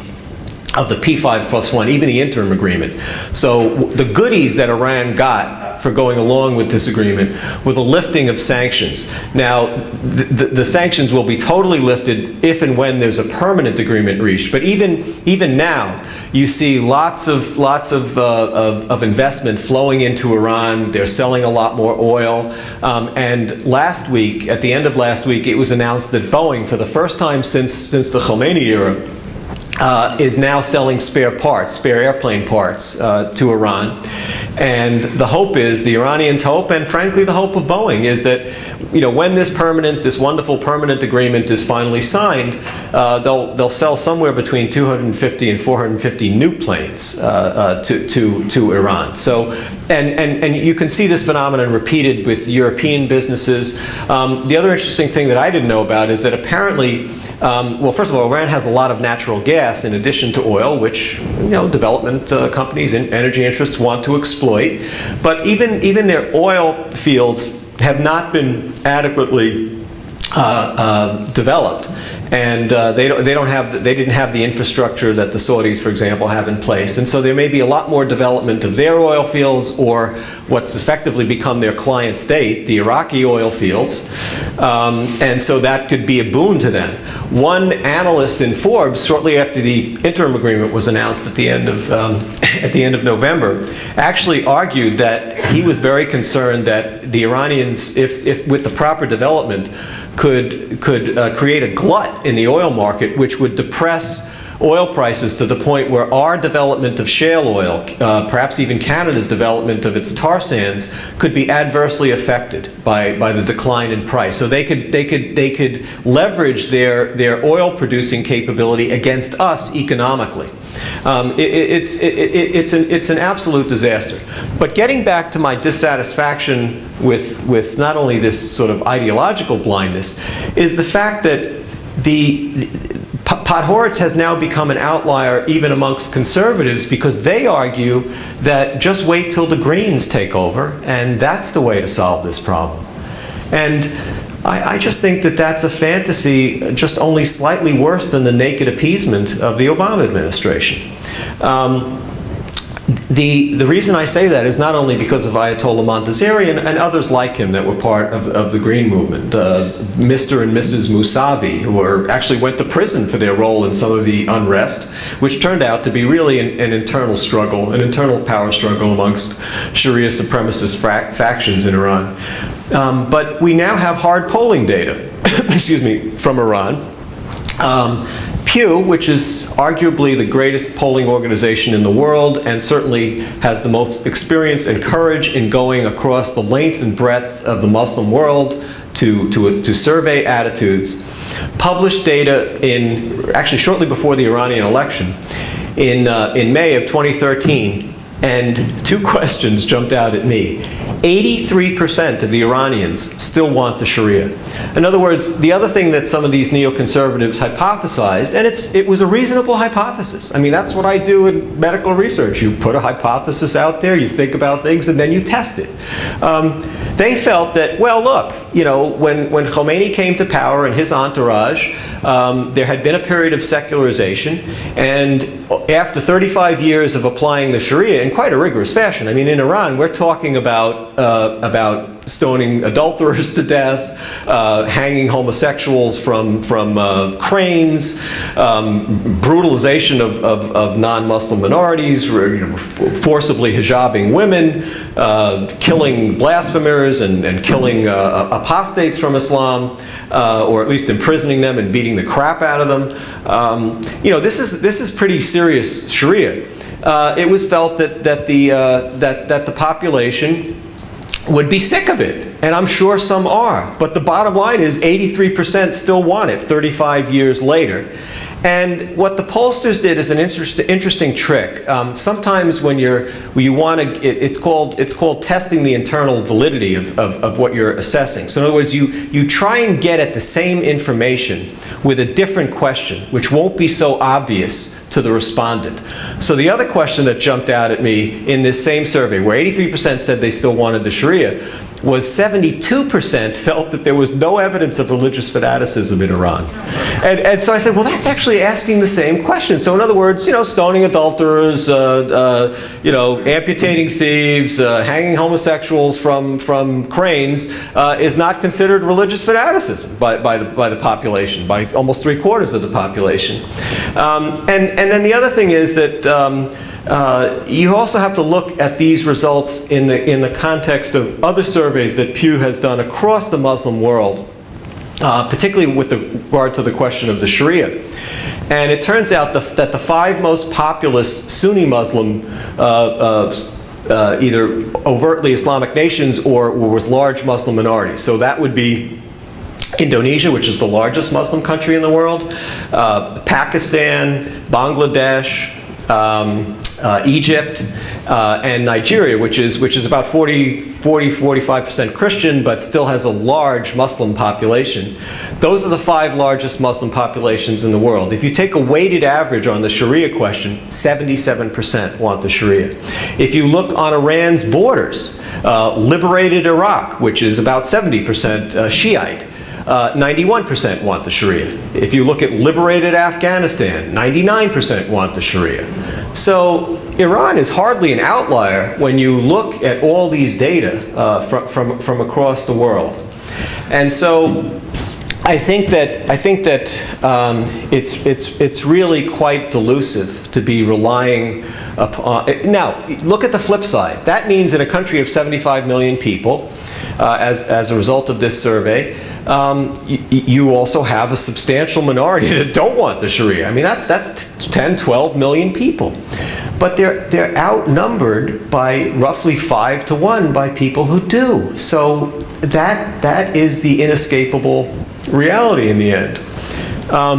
P5+1, even the interim agreement. So the goodies that Iran got for going along with this agreement with a lifting of sanctions. Now, the sanctions will be totally lifted if and when there's a permanent agreement reached. But even now, you see lots of investment flowing into Iran. They're selling a lot more oil. And last week, at the end of last week, it was announced that Boeing, for the first time since the Khomeini era, is now selling spare airplane parts to Iran. And the hope is, the Iranians' hope, and frankly the hope of Boeing, is that when this wonderful permanent agreement is finally signed, they'll sell somewhere between 250 and 450 new planes to Iran. So, and you can see this phenomenon repeated with European businesses. The other interesting thing that I didn't know about is that apparently, well, first of all, Iran has a lot of natural gas in addition to oil, which development companies and energy interests want to exploit. But even their oil fields have not been adequately developed, and they didn't have the infrastructure that the Saudis, for example, have in place. And so there may be a lot more development of their oil fields, or what's effectively become their client state, the Iraqi oil fields, and so that could be a boon to them. One analyst in Forbes, shortly after the interim agreement was announced at the end of November, actually argued that he was very concerned that the Iranians, if with the proper development, could create a glut in the oil market, which would depress oil prices to the point where our development of shale oil, perhaps even Canada's development of its tar sands, could be adversely affected by the decline in price. So they could leverage their oil producing capability against us economically. It's an absolute disaster. But getting back to my dissatisfaction with not only this sort of ideological blindness, is the fact that Podhoretz has now become an outlier even amongst conservatives, because they argue that just wait till the Greens take over and that's the way to solve this problem. And I just think that that's a fantasy, just only slightly worse than the naked appeasement of the Obama administration. The reason I say that is not only because of Ayatollah Montazeri and others like him that were part of the Green movement, Mr. and Mrs. Mousavi, who actually went to prison for their role in some of the unrest, which turned out to be really an internal struggle, an internal power struggle amongst Sharia supremacist factions in Iran. But we now have hard polling data, excuse me, from Iran. Pew, which is arguably the greatest polling organization in the world and certainly has the most experience and courage in going across the length and breadth of the Muslim world to survey attitudes, published data actually shortly before the Iranian election in May of 2013, and two questions jumped out at me. 83% of the Iranians still want the Sharia. In other words, the other thing that some of these neoconservatives hypothesized, and it was a reasonable hypothesis. I mean, that's what I do in medical research. You put a hypothesis out there, you think about things, and then you test it. They felt that, well, look, when Khomeini came to power and his entourage, there had been a period of secularization, and after 35 years of applying the Sharia in quite a rigorous fashion, I mean, in Iran, we're talking about stoning adulterers to death, hanging homosexuals from cranes, brutalization of non-Muslim minorities, forcibly hijabbing women, killing blasphemers and killing apostates from Islam, or at least imprisoning them and beating the crap out of them. This is pretty serious Sharia. It was felt that the population would be sick of it, and I'm sure some are. But the bottom line is 83% still want it 35 years later. And what the pollsters did is an interesting trick. Sometimes when you want to, it's called testing the internal validity of what you're assessing. So in other words, you try and get at the same information with a different question, which won't be so obvious to the respondent. So the other question that jumped out at me in this same survey, where 83% said they still wanted the Sharia, was 72% felt that there was no evidence of religious fanaticism in Iran. And so I said, well, that's actually asking the same question. So in other words, stoning adulterers, amputating thieves, hanging homosexuals from cranes is not considered religious fanaticism by the population, by almost 3/4 of the population. And then the other thing is that you also have to look at these results in the context of other surveys that Pew has done across the Muslim world, particularly with regard to the question of the Sharia. And it turns out that the 5 most populous Sunni Muslim, either overtly Islamic nations or with large Muslim minorities. So that would be Indonesia, which is the largest Muslim country in the world, Pakistan, Bangladesh, Egypt, and Nigeria, which is about 45% Christian, but still has a large Muslim population. Those are the 5 largest Muslim populations in the world. If you take a weighted average on the Sharia question, 77% want the Sharia. If you look on Iran's borders, liberated Iraq, which is about 70% Shiite, 91% want the Sharia. If you look at liberated Afghanistan, 99% want the Sharia. So Iran is hardly an outlier when you look at all these data from across the world. And so I think that it's really quite delusive to be relying upon. Now, look at the flip side. That means in a country of 75 million people, as a result of this survey, you also have a substantial minority that don't want the Sharia. I mean, that's 10, 12 million people. But they're outnumbered by roughly 5 to 1 by people who do. So that is the inescapable reality in the end. I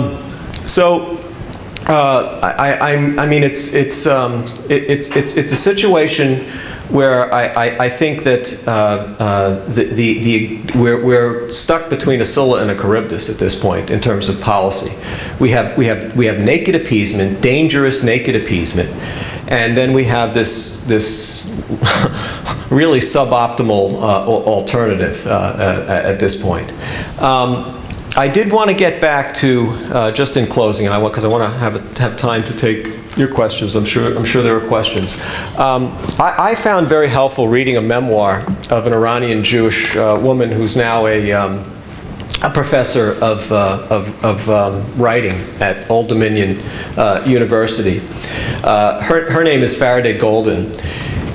mean, it's a situation where I think that we're stuck between a Scylla and a Charybdis at this point in terms of policy. We have naked appeasement, dangerous naked appeasement, and then we have this really suboptimal alternative at this point. I did want to get back to, just in closing, because I want to have time to take your questions. I'm sure there are questions. I found very helpful reading a memoir of an Iranian Jewish woman who's now a professor of writing at Old Dominion University. Her name is Faraday Golden.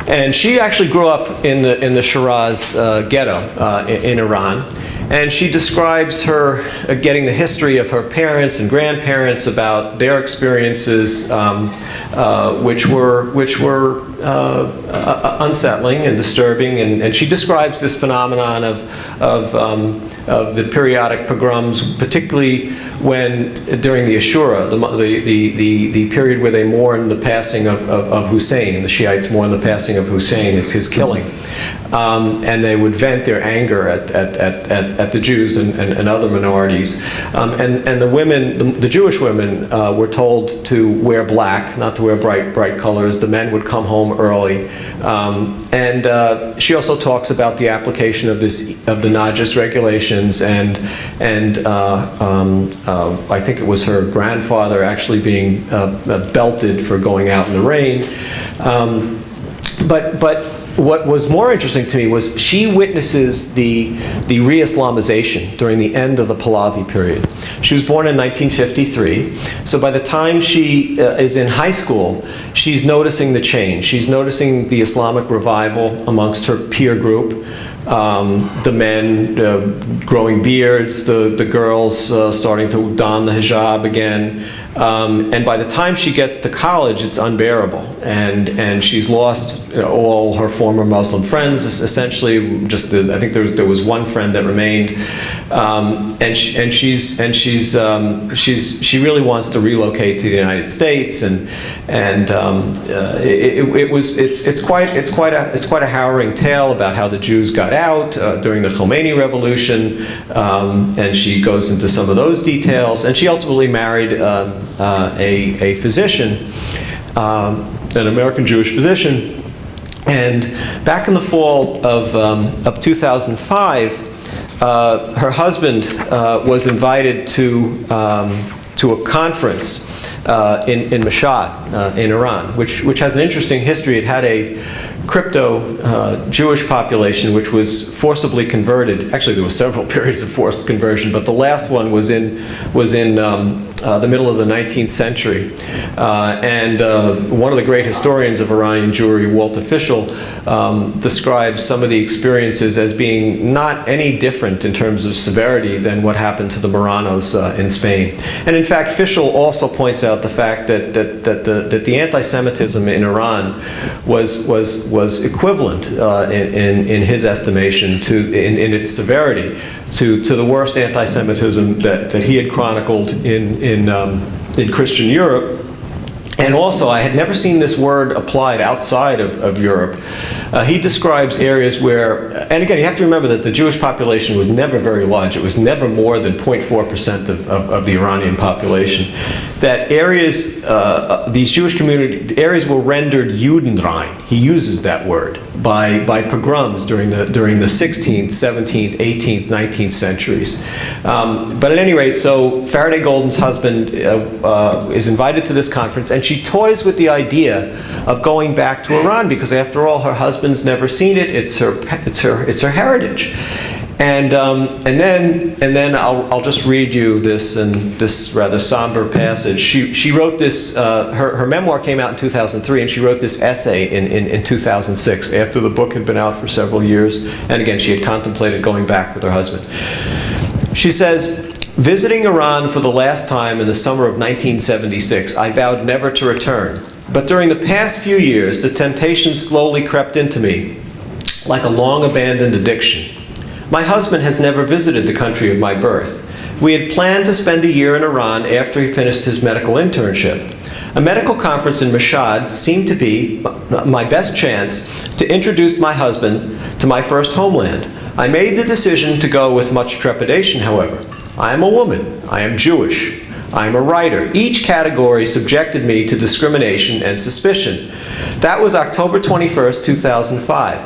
And she actually grew up in the Shiraz ghetto in Iran. And she describes her getting the history of her parents and grandparents about their experiences, which were unsettling and disturbing. And she describes this phenomenon of the periodic pogroms, particularly when during the Ashura, the period where they mourn the passing of Hussein. The Shiites mourn the passing of Hussein, his killing, and they would vent their anger at the Jews and other minorities. And the women, the Jewish women, were told to wear black, not to wear bright colors. The men would come home early. And she also talks about the application of the Najis regulations and I think it was her grandfather actually being belted for going out in the rain. But what was more interesting to me was she witnesses the re-Islamization during the end of the Pahlavi period. She was born in 1953, so by the time she is in high school, she's noticing the change. She's noticing the Islamic revival amongst her peer group. The men growing beards, the girls starting to don the hijab again. And by the time she gets to college, it's unbearable. And she's lost all her former Muslim friends, essentially. Just I think there was one friend that remained. She really wants to relocate to the United States. It's quite a harrowing tale about how the Jews got out during the Khomeini Revolution, and she goes into some of those details. And she ultimately married a physician, an American Jewish physician, And back in the fall of 2005, her husband was invited to a conference in Mashhad, in Iran, which has an interesting history. It had a crypto Jewish population which was forcibly converted. Actually, there were several periods of forced conversion, but the last one was in the middle of the 19th century. And one of the great historians of Iranian Jewry, Walter Fischel, describes some of the experiences as being not any different in terms of severity than what happened to the Marranos in Spain. And in fact, Fischel also points out the fact that the anti-Semitism in Iran was equivalent in his estimation in its severity to the worst anti-Semitism that he had chronicled in Christian Europe. And also, I had never seen this word applied outside of Europe. He describes areas where, and again, you have to remember that the Jewish population was never very large. It was never more than 0.4% of the Iranian population. That areas, these Jewish community areas were rendered Judenrein. He uses that word by pogroms during the 16th, 17th, 18th, 19th centuries. But at any rate, so Faraday Golden's husband is invited to this conference, and she toys with the idea of going back to Iran because, after all, her husband's never seen it. It's her heritage. And then I'll just read you this rather somber passage. She wrote this. Her memoir came out in 2003, and she wrote this essay in 2006 after the book had been out for several years. And again, she had contemplated going back with her husband. She says, "Visiting Iran for the last time in the summer of 1976, I vowed never to return. But during the past few years, the temptation slowly crept into me, like a long-abandoned addiction. My husband has never visited the country of my birth. We had planned to spend a year in Iran after he finished his medical internship. A medical conference in Mashhad seemed to be my best chance to introduce my husband to my first homeland. I made the decision to go with much trepidation, however. I am a woman. I am Jewish. I am a writer. Each category subjected me to discrimination and suspicion. That was October 21st, 2005.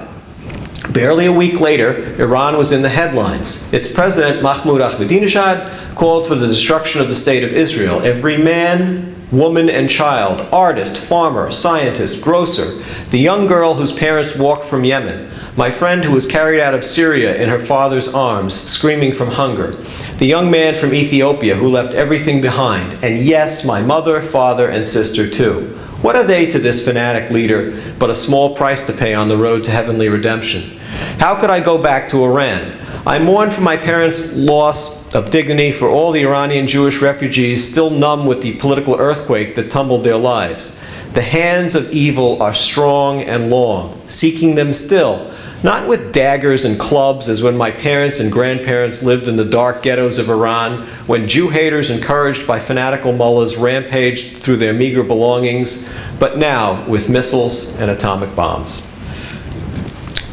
Barely a week later, Iran was in the headlines. Its president, Mahmoud Ahmadinejad, called for the destruction of the state of Israel. Every man, woman, and child, artist, farmer, scientist, grocer, the young girl whose parents walked from Yemen, my friend who was carried out of Syria in her father's arms, screaming from hunger, the young man from Ethiopia who left everything behind, and yes, my mother, father, and sister too. What are they to this fanatic leader but a small price to pay on the road to heavenly redemption? How could I go back to Iran? I mourn for my parents' loss of dignity, for all the Iranian Jewish refugees still numb with the political earthquake that tumbled their lives. The hands of evil are strong and long, seeking them still, not with daggers and clubs as when my parents and grandparents lived in the dark ghettos of Iran, when Jew haters encouraged by fanatical mullahs rampaged through their meager belongings, but now with missiles and atomic bombs."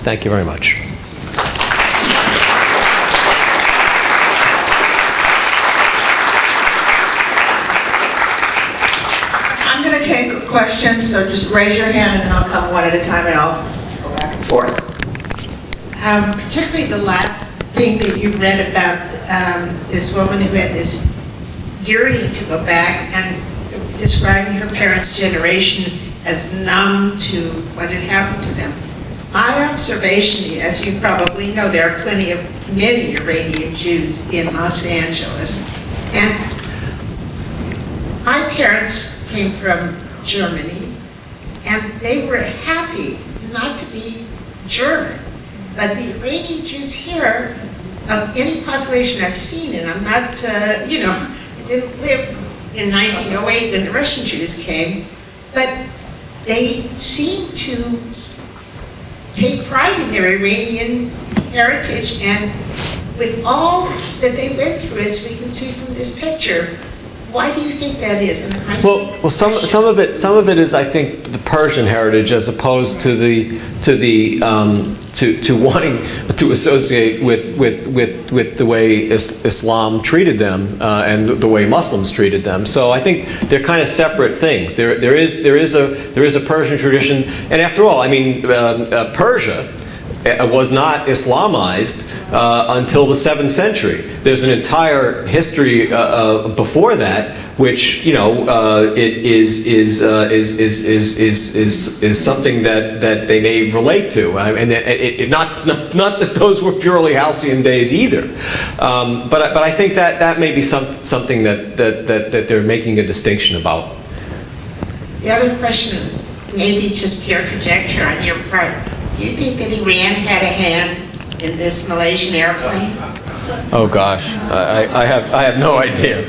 Thank you very much. I'm going to take questions, so just raise your hand and then I'll come one at a time and I'll go back and forth. Particularly the last thing that you read about this woman who had this yearning to go back and describing her parents' generation as numb to what had happened to them. My observation, as you probably know, there are many Iranian Jews in Los Angeles. And my parents came from Germany, and they were happy not to be German. But the Iranian Jews here, of any population I've seen, and I'm not, I didn't live in 1908 when the Russian Jews came, but they seem to take pride in their Iranian heritage, and with all that they went through, as we can see from this picture, why do you think that is? And I Well, think some of it is, I think, the Persian heritage, as opposed to wanting to associate with the way Islam treated them and the way Muslims treated them. So I think they're kind of separate things. There is a Persian tradition, and after all, I mean, Persia was not Islamized until the 7th century. There's an entire history before that, which, you know, it is something that they may relate to. And not that those were purely halcyon days either. But I think that may be something that they're making a distinction about. the other question, maybe just pure conjecture on your part, do you think that Iran had a hand in this Malaysian airplane? Oh gosh, I have no idea.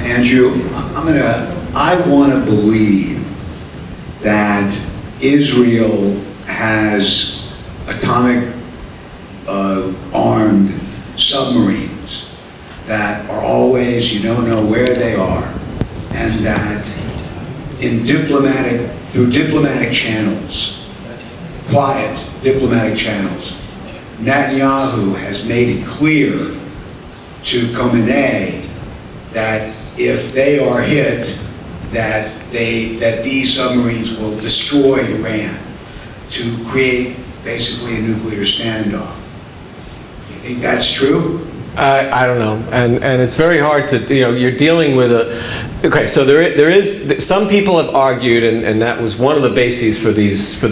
Andrew, I want to believe that Israel has atomic armed submarines that are always, you don't know where they are, and that through diplomatic channels, quiet diplomatic channels, Netanyahu has made it clear to Khamenei that if they are hit, that these submarines will destroy Iran to create basically a nuclear standoff. You think that's true? I don't know, and it's very hard to, you know, you're dealing with okay, so there is, some people have argued, and that was one of the bases for this,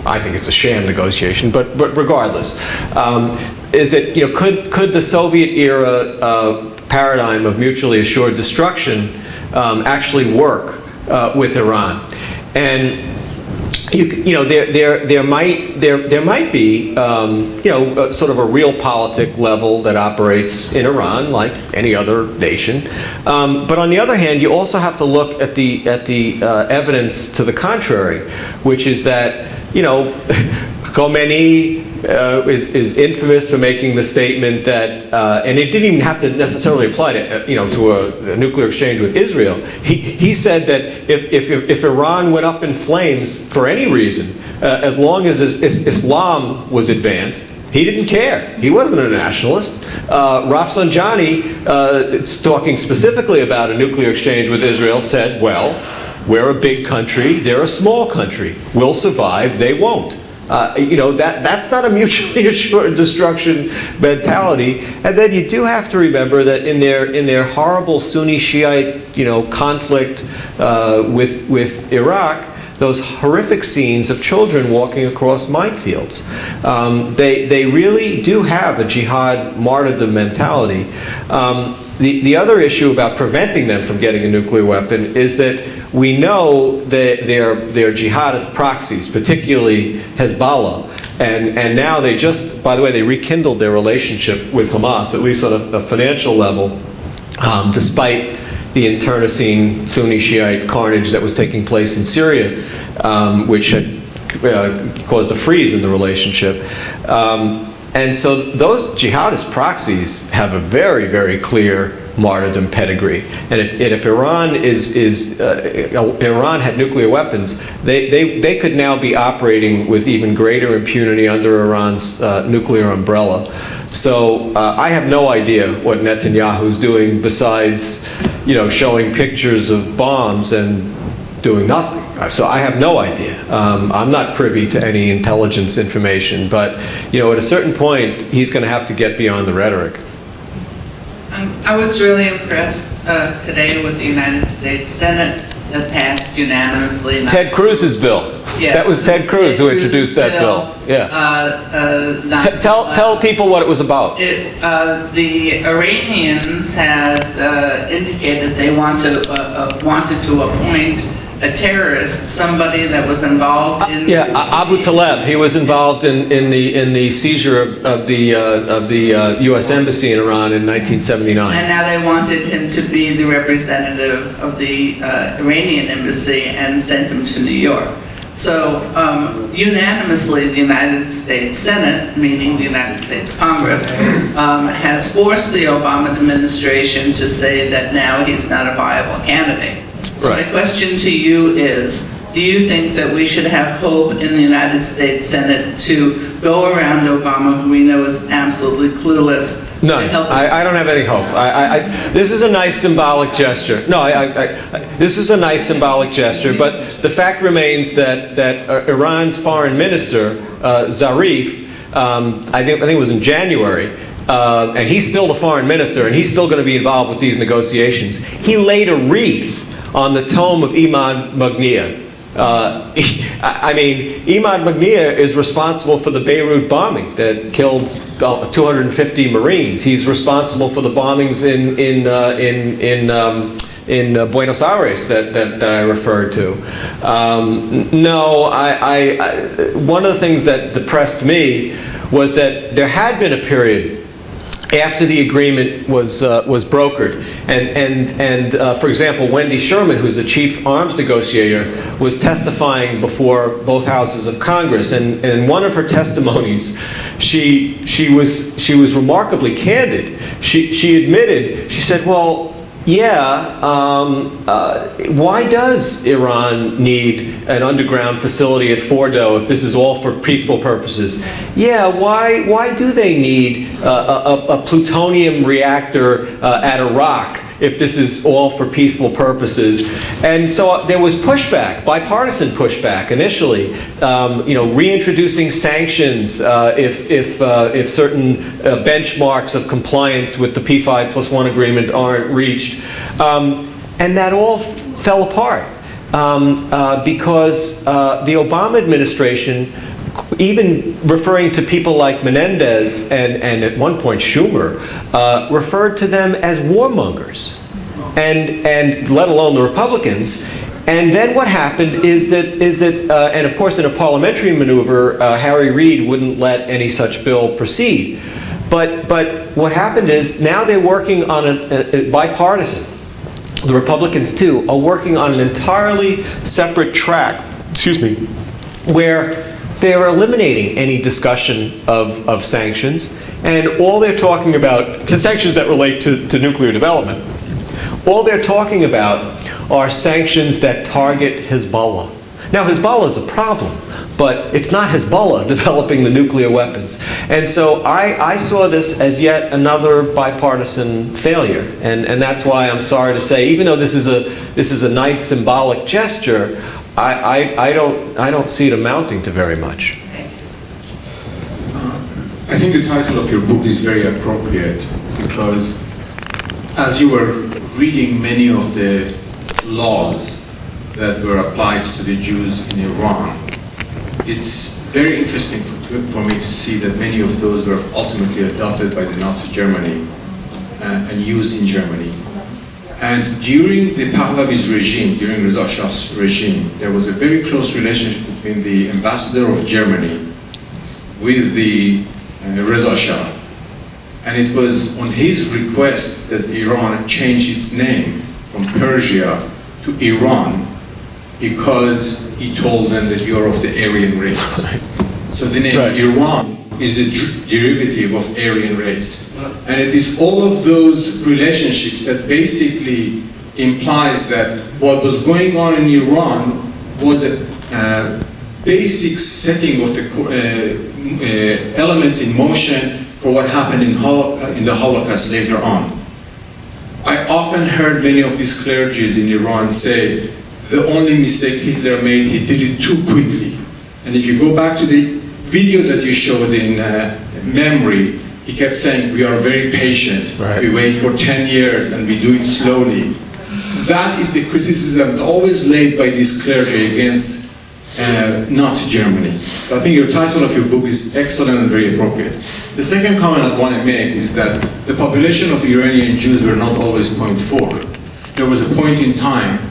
I think it's a sham negotiation, but regardless, is that, you know, could the Soviet era paradigm of mutually assured destruction actually work with Iran? And you know, there might be sort of a realpolitik level that operates in Iran like any other nation, but on the other hand, you also have to look at the evidence to the contrary, which is that, you know, Khomeini is infamous for making the statement that, and it didn't even have to necessarily apply to, you know, to a nuclear exchange with Israel. He said that if Iran went up in flames for any reason, as long as Islam was advanced, he didn't care. He wasn't a nationalist. Rafsanjani, talking specifically about a nuclear exchange with Israel, said, well, we're a big country, they're a small country. We'll survive, they won't. You know, that's not a mutually assured destruction mentality. And then you do have to remember that in their horrible Sunni Shiite, you know, conflict with Iraq, those horrific scenes of children walking across minefields. They really do have a jihad martyrdom mentality. The other issue about preventing them from getting a nuclear weapon is that we know that they're jihadist proxies, particularly Hezbollah, and now they just, by the way, they rekindled their relationship with Hamas, at least on a financial level, despite the internecine Sunni Shiite carnage that was taking place in Syria, which had caused a freeze in the relationship. And so those jihadist proxies have a very, very clear martyrdom pedigree. And if Iran Iran had nuclear weapons, they could now be operating with even greater impunity under Iran's nuclear umbrella. So I have no idea what Netanyahu's doing besides, you know, showing pictures of bombs and doing nothing. So I have no idea. I'm not privy to any intelligence information, but, you know, at a certain point, he's going to have to get beyond the rhetoric. I was really impressed today with the United States Senate that passed unanimously. Ted Cruz's bill. Yes. That was Ted Cruz who introduced that bill. Yeah. Tell people what it was about. The Iranians had indicated they wanted to appoint a terrorist, somebody that was involved in Abu Taleb. He was involved in the seizure of the U.S. embassy in Iran in 1979. And now they wanted him to be the representative of the Iranian embassy and sent him to New York. So unanimously, the United States Senate, meaning the United States Congress, has forced the Obama administration to say that now he's not a viable candidate. So my question to you is, do you think that we should have hope in the United States Senate to go around Obama, who we know is absolutely clueless? None. I don't have any hope. This is a nice symbolic gesture. No, this is a nice symbolic gesture, but the fact remains that Iran's foreign minister, Zarif, I think it was in January, and he's still the foreign minister, and he's still going to be involved with these negotiations. He laid a wreath on the tomb of Imam Magnia. I mean, Imam Magnia is responsible for the Beirut bombing that killed 250 Marines. He's responsible for the bombings in Buenos Aires that I referred to. No, one of the things that depressed me was that there had been a period after the agreement was brokered, and for example, Wendy Sherman, who's the chief arms negotiator, was testifying before both houses of Congress, and in one of her testimonies, she was remarkably candid. She admitted, she said, well, yeah, why does Iran need an underground facility at Fordo if this is all for peaceful purposes? Yeah, why do they need a plutonium reactor at Iraq if this is all for peaceful purposes? And so there was pushback, bipartisan pushback initially, reintroducing sanctions if certain benchmarks of compliance with the P5+1 agreement aren't reached. And that all fell apart because the Obama administration, even referring to people like Menendez and at one point Schumer, referred to them as warmongers, and let alone the Republicans. And then what happened is that and of course in a parliamentary maneuver, Harry Reid wouldn't let any such bill proceed. But what happened is now they're working on a bipartisan. The Republicans too are working on an entirely separate track, where they're eliminating any discussion of sanctions, and all they're talking about, sanctions that relate to nuclear development, all they're talking about are sanctions that target Hezbollah. Now, Hezbollah is a problem, but it's not Hezbollah developing the nuclear weapons. And so I saw this as yet another bipartisan failure, and that's why I'm sorry to say, even though this is a nice symbolic gesture, I don't see it amounting to very much. I think the title of your book is very appropriate because as you were reading many of the laws that were applied to the Jews in Iran, it's very interesting for me to see that many of those were ultimately adopted by the Nazi Germany and used in Germany. And during the Pahlavi's regime, during Reza Shah's regime, there was a very close relationship between the ambassador of Germany with the Reza Shah. And it was on his request that Iran changed its name from Persia to Iran, because he told them that you are of the Aryan race. So the name Iran is the derivative of Aryan race. And it is all of those relationships that basically implies that what was going on in Iran was a basic setting of the elements in motion for what happened in the Holocaust later on. I often heard many of these clergies in Iran say, the only mistake Hitler made, he did it too quickly. And if you go back to the video that you showed in memory, he kept saying, we are very patient. Right. We wait for 10 years and we do it slowly. That is the criticism always laid by this clergy against Nazi Germany. So I think your title of your book is excellent and very appropriate. The second comment I want to make is that the population of Iranian Jews were not always 0.4. There was a point in time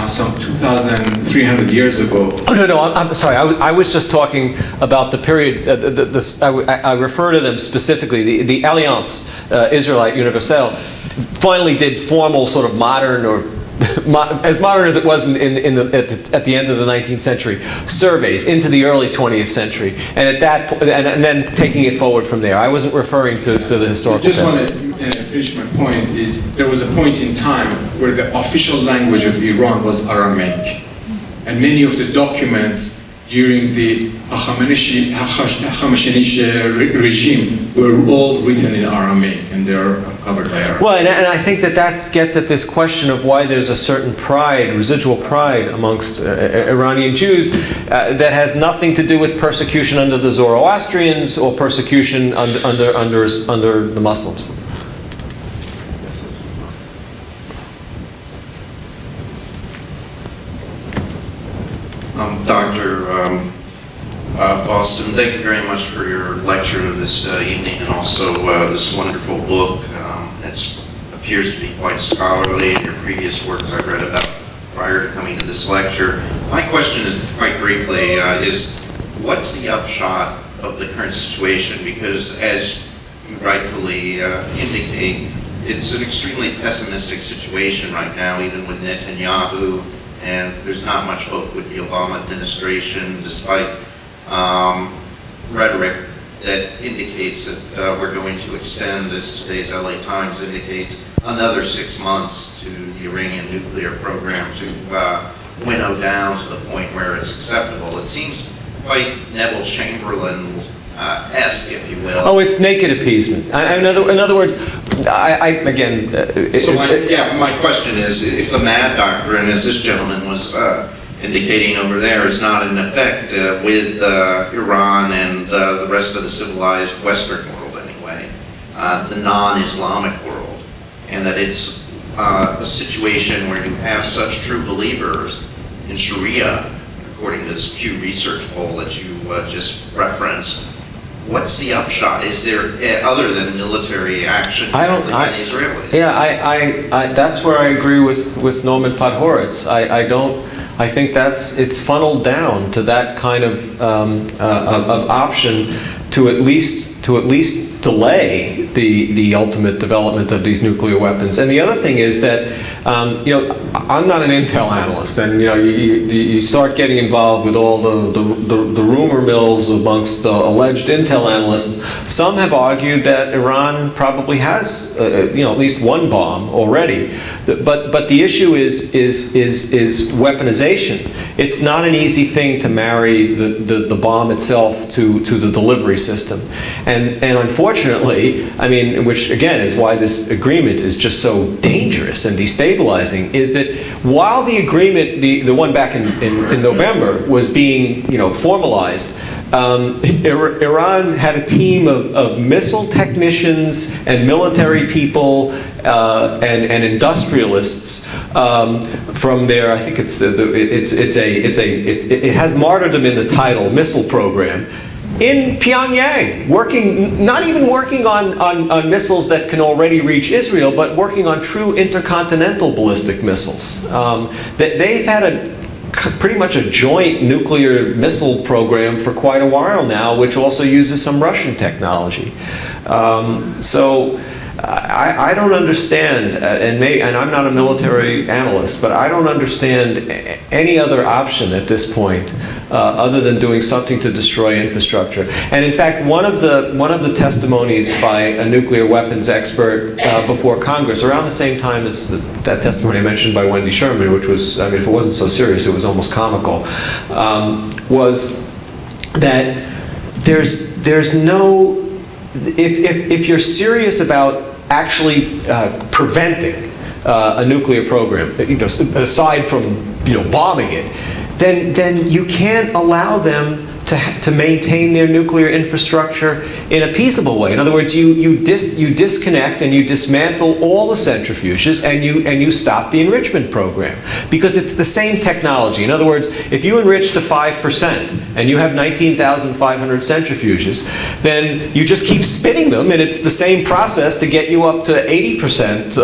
some 2,300 years ago. Oh, no, I'm sorry. I was just talking about the period, I refer to them specifically, the Alliance Israelite Universelle finally did formal sort of modern or as modern as it was at the end of the 19th century, surveys into the early 20th century, and at that and then taking it forward from there. I wasn't referring to the historical. I just want to finish my point. Is there was a point in time where the official language of Iran was Aramaic, and many of the documents during the Hashemite regime were all written in Aramaic, and they're covered by Arabic. Well, and I think that gets at this question of why there's a certain pride, residual pride amongst Iranian Jews that has nothing to do with persecution under the Zoroastrians or persecution under the Muslims. Dr. Bostom, thank you very much for your lecture this evening, and also this wonderful book. It appears to be quite scholarly, and your previous works I've read about prior to coming to this lecture. My question is, quite briefly, is what's the upshot of the current situation? Because as you rightfully indicate, it's an extremely pessimistic situation right now, even with Netanyahu, and there's not much hope with the Obama administration, despite rhetoric that indicates that we're going to extend, as today's LA Times indicates, another 6 months to the Iranian nuclear program to winnow down to the point where it's acceptable. It seems quite Neville Chamberlain-esque, if you will. Oh, it's naked appeasement. In other words, again... my question is, if the MAD doctrine, as this gentleman was indicating over there, is not in effect with Iran and the rest of the civilized Western world anyway, the non-Islamic world, and that it's a situation where you have such true believers in Sharia, according to this Pew Research poll that you just referenced. What's the upshot? Is there, other than military action against Israelis? Yeah, that's where I agree with Norman Podhoretz. I think it's funneled down to that kind of option to at least delay the ultimate development of these nuclear weapons. And the other thing is that I'm not an intel analyst, and you start getting involved with all the rumor mills amongst alleged intel analysts. Some have argued that Iran probably has at least one bomb already, but the issue is weaponization. It's not an easy thing to marry the bomb itself to the delivery system, and unfortunately, which again is why this agreement is just so dangerous and destabilizing, is that while the agreement, the one back in November, was being formalized, Iran had a team of missile technicians and military people and industrialists from their, I think it has martyrdom in the title, missile program, in Pyongyang, not even working on missiles that can already reach Israel, but working on true intercontinental ballistic missiles. They've had pretty much a joint nuclear missile program for quite a while now, which also uses some Russian technology. So I don't understand, and I'm not a military analyst, but I don't understand any other option at this point other than doing something to destroy infrastructure. And in fact, one of the testimonies by a nuclear weapons expert before Congress, around the same time as that testimony I mentioned by Wendy Sherman, which was, if it wasn't so serious, it was almost comical, was that there's no, if you're serious about actually preventing a nuclear program, aside from bombing it, then you can't allow them to maintain their nuclear infrastructure in a peaceable way. In other words, you disconnect and you dismantle all the centrifuges, and you stop the enrichment program, because it's the same technology. In other words, if you enrich to 5% and you have 19,500 centrifuges, then you just keep spinning them, and it's the same process to get you up to 80%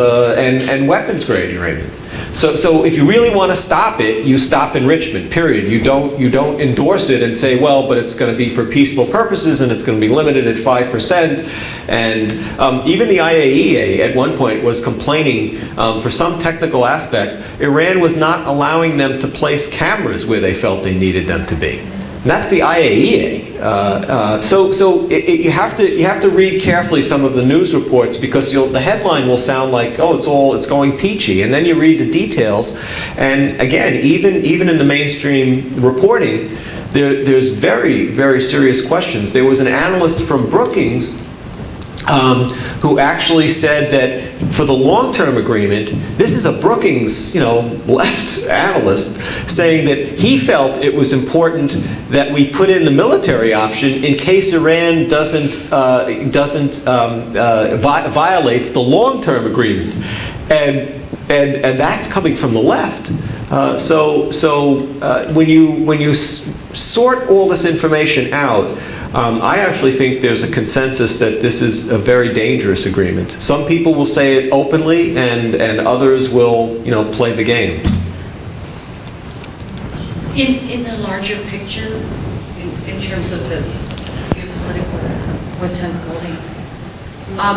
and weapons grade uranium. So if you really want to stop it, you stop enrichment, period. You don't endorse it and say, well, but it's going to be for peaceful purposes and it's going to be limited at 5%. And even the IAEA at one point was complaining for some technical aspect, Iran was not allowing them to place cameras where they felt they needed them to be. And that's the IAEA. You have to read carefully some of the news reports, because the headline will sound like, oh, it's going peachy, and then you read the details, and again, even in the mainstream reporting, there's very, very serious questions. There was an analyst from Brookings who actually said that for the long-term agreement, this is a Brookings, left analyst, saying that he felt it was important that we put in the military option in case Iran violates the long-term agreement, and that's coming from the left. When you sort all this information out, I actually think there's a consensus that this is a very dangerous agreement. Some people will say it openly, and others will, play the game. In the larger picture, in terms of the geopolitical, what's unfolding,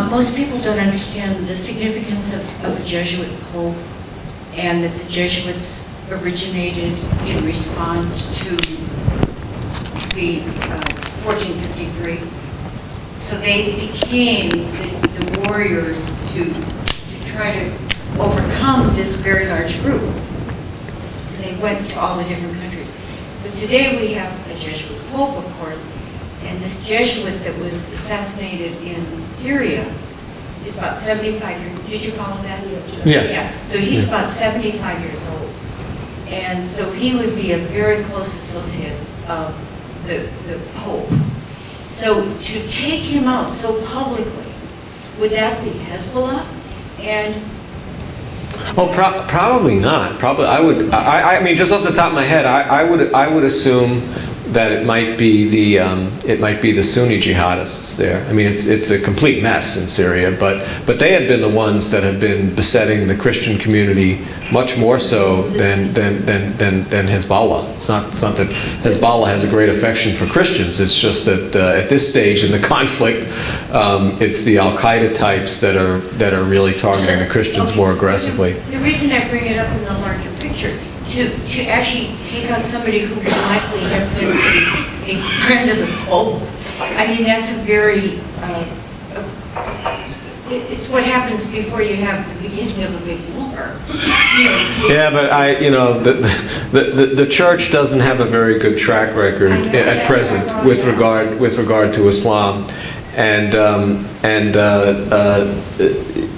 most people don't understand the significance of a Jesuit pope, and that the Jesuits originated in response to the 1453. So they became the warriors to try to overcome this very large group. And they went to all the different countries. So today we have a Jesuit pope, of course, and this Jesuit that was assassinated in Syria is about 75 years. Did you follow that? Yeah. So he's about 75 years old. And so he would be a very close associate of the Pope. So to take him out so publicly, would that be Hezbollah? And probably not. Probably I mean, just off the top of my head, I would assume that it might be the Sunni jihadists there. I mean, it's a complete mess in Syria, but they have been the ones that have been besetting the Christian community much more so than Hezbollah. It's not that Hezbollah has a great affection for Christians. It's just that at this stage in the conflict, it's the Al-Qaeda types that are really targeting the Christians more aggressively. The reason I bring it up in the larger picture, to actually take out somebody who would likely have been a friend of the Pope, I mean, that's a very, it's what happens before you have the beginning of a big war. Yeah, but the church doesn't have a very good track record at present with regard to Islam, and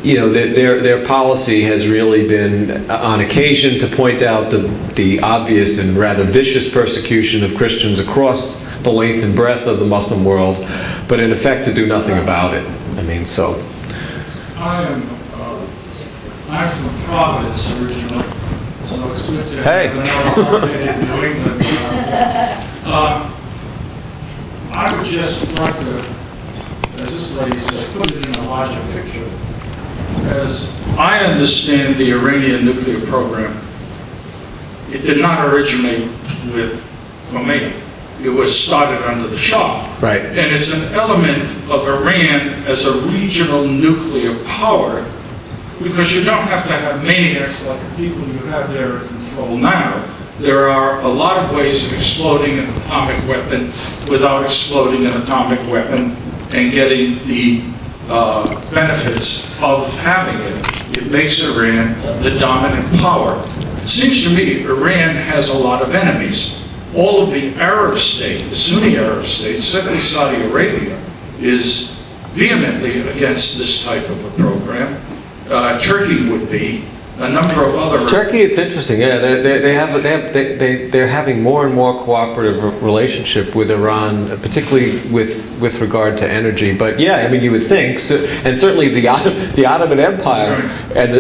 their policy has really been, on occasion, to point out the obvious and rather vicious persecution of Christians across the length and breadth of the Muslim world, but in effect to do nothing about it. I mean, so. I'm from Providence originally, so it's good to have another holiday in New England. I would just like to, as this lady said, put it in a larger picture. As I understand the Iranian nuclear program, it did not originate with Khomeini. It was started under the Shah. Right. And it's an element of Iran as a regional nuclear power, because you don't have to have maniacs like the people you have there in control now. There are a lot of ways of exploding an atomic weapon without exploding an atomic weapon and getting the benefits of having it. It makes Iran the dominant power. It seems to me Iran has a lot of enemies. All of the Arab states, the Sunni Arab states, certainly Saudi Arabia, is vehemently against this type of a program. Turkey would be. A number of other. Turkey, it's interesting. Yeah, they're having more and more cooperative relationship with Iran, particularly with regard to energy. But yeah, I mean, you would think, and certainly the Ottoman Empire and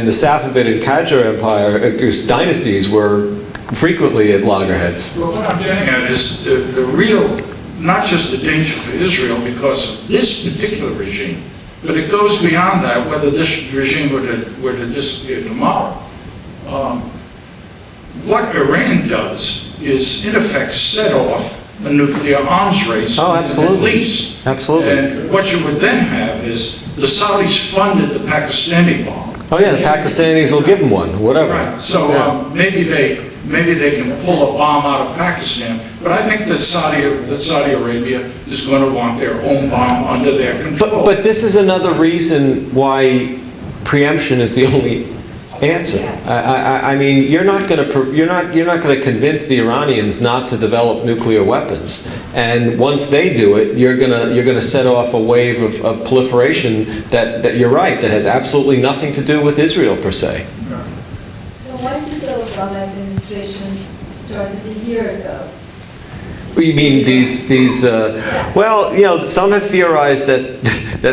the Safavid and Qajar Empire dynasties were frequently at loggerheads. Well, what I'm getting at is the real, not just the danger for Israel because of this particular regime, but it goes beyond that. Whether this regime were to disappear tomorrow, what Iran does is, in effect, set off a nuclear arms race Oh, in the absolutely. Middle East. Absolutely. And what you would then have is the Saudis funded the Pakistani bomb. Oh yeah, the Pakistanis will give them one, whatever. Right. So Yeah. maybe they can pull a bomb out of Pakistan, but I think that Saudi Arabia is going to want their own bomb under their control. But this is another reason why preemption is the only answer. I mean, you're not going to convince the Iranians not to develop nuclear weapons, and once they do it, you're going to set off a wave of proliferation that you're right, that has absolutely nothing to do with Israel per se. So why did the Obama administration start a year ago? You mean well, you know, some have theorized that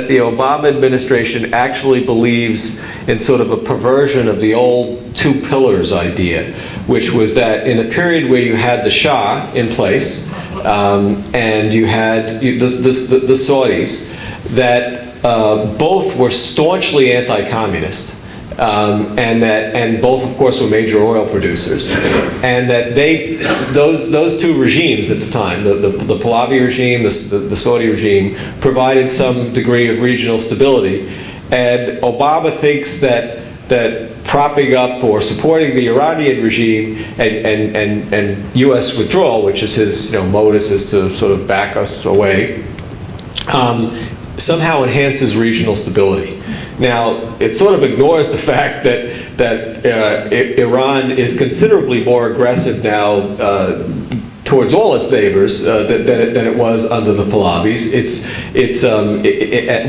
the Obama administration actually believes in sort of a perversion of the old two pillars idea, which was that in a period where you had the Shah in place, and you had the Saudis, that both were staunchly anti-communist. And both, of course, were major oil producers, and that those two regimes at the time, the Pahlavi regime, the Saudi regime, provided some degree of regional stability, and Obama thinks that propping up or supporting the Iranian regime and U.S. withdrawal, which is his modus, is to sort of back us away, somehow enhances regional stability. Now, it sort of ignores the fact that Iran is considerably more aggressive now towards all its neighbors than it was under the Pahlavis.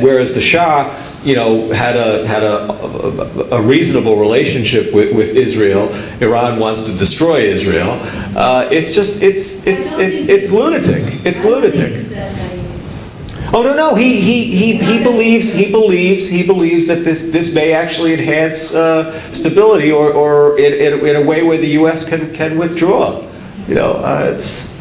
Whereas the Shah, had a reasonable relationship with Israel. Iran wants to destroy Israel. It's lunatic. It's lunatic. Oh no! He believes that this may actually enhance stability, or in a way where the U.S. can withdraw. It's.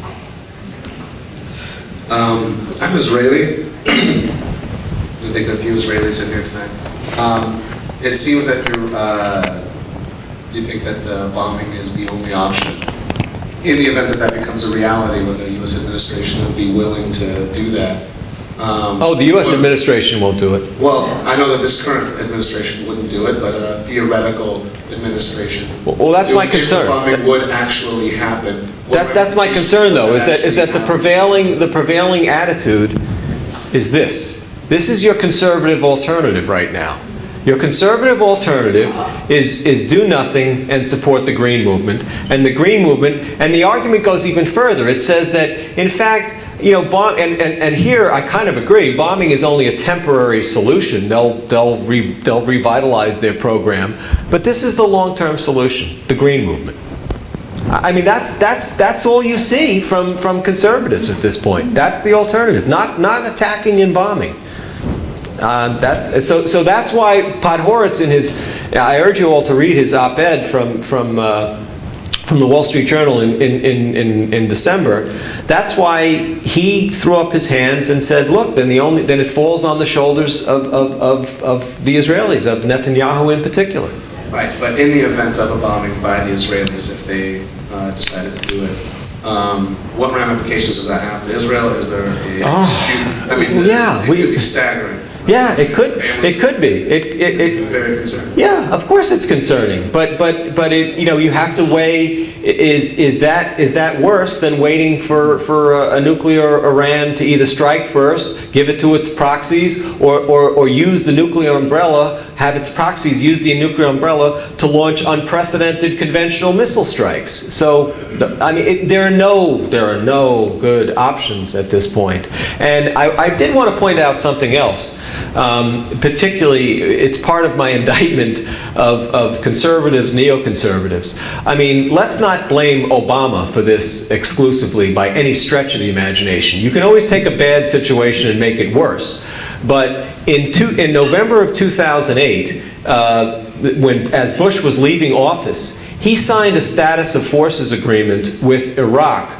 I'm Israeli. I think a few Israelis in here tonight. It seems that you think that bombing is the only option. In the event that becomes a reality, whether the U.S. administration would be willing to do that. The U.S. administration won't do it. Well, I know that this current administration wouldn't do it, but a theoretical administration. Well, that's my concern. Bombing would actually happen. That's my concern, though, is that the prevailing attitude is this. This is your conservative alternative right now. Your conservative alternative is do nothing and support the Green Movement. And the Green Movement, and the argument goes even further. It says that, in fact, and here I kind of agree. Bombing is only a temporary solution. They'll revitalize their program, but this is the long-term solution: the Green Movement. I mean, that's all you see from conservatives at this point. That's the alternative, not attacking and bombing. So that's why Podhoretz in his. I urge you all to read his op-ed from the Wall Street Journal in December. That's why he threw up his hands and said, "Look, then it falls on the shoulders of the Israelis, of Netanyahu in particular." Right, but in the event of a bombing by the Israelis, if they decided to do it, what ramifications does that have to Israel? Is there it could be staggering. Yeah, it could be. It's very concerning. Yeah, of course it's concerning. But you have to weigh, is that worse than waiting for a nuclear Iran to either strike first, give it to its proxies, or use the nuclear umbrella, have its proxies use the nuclear umbrella to launch unprecedented conventional missile strikes. So, there are no good options at this point. And I did want to point out something else. Particularly, it's part of my indictment of conservatives, neoconservatives. I mean, let's not blame Obama for this exclusively by any stretch of the imagination. You can always take a bad situation and make it worse. But in November of 2008, as Bush was leaving office, he signed a status of forces agreement with Iraq,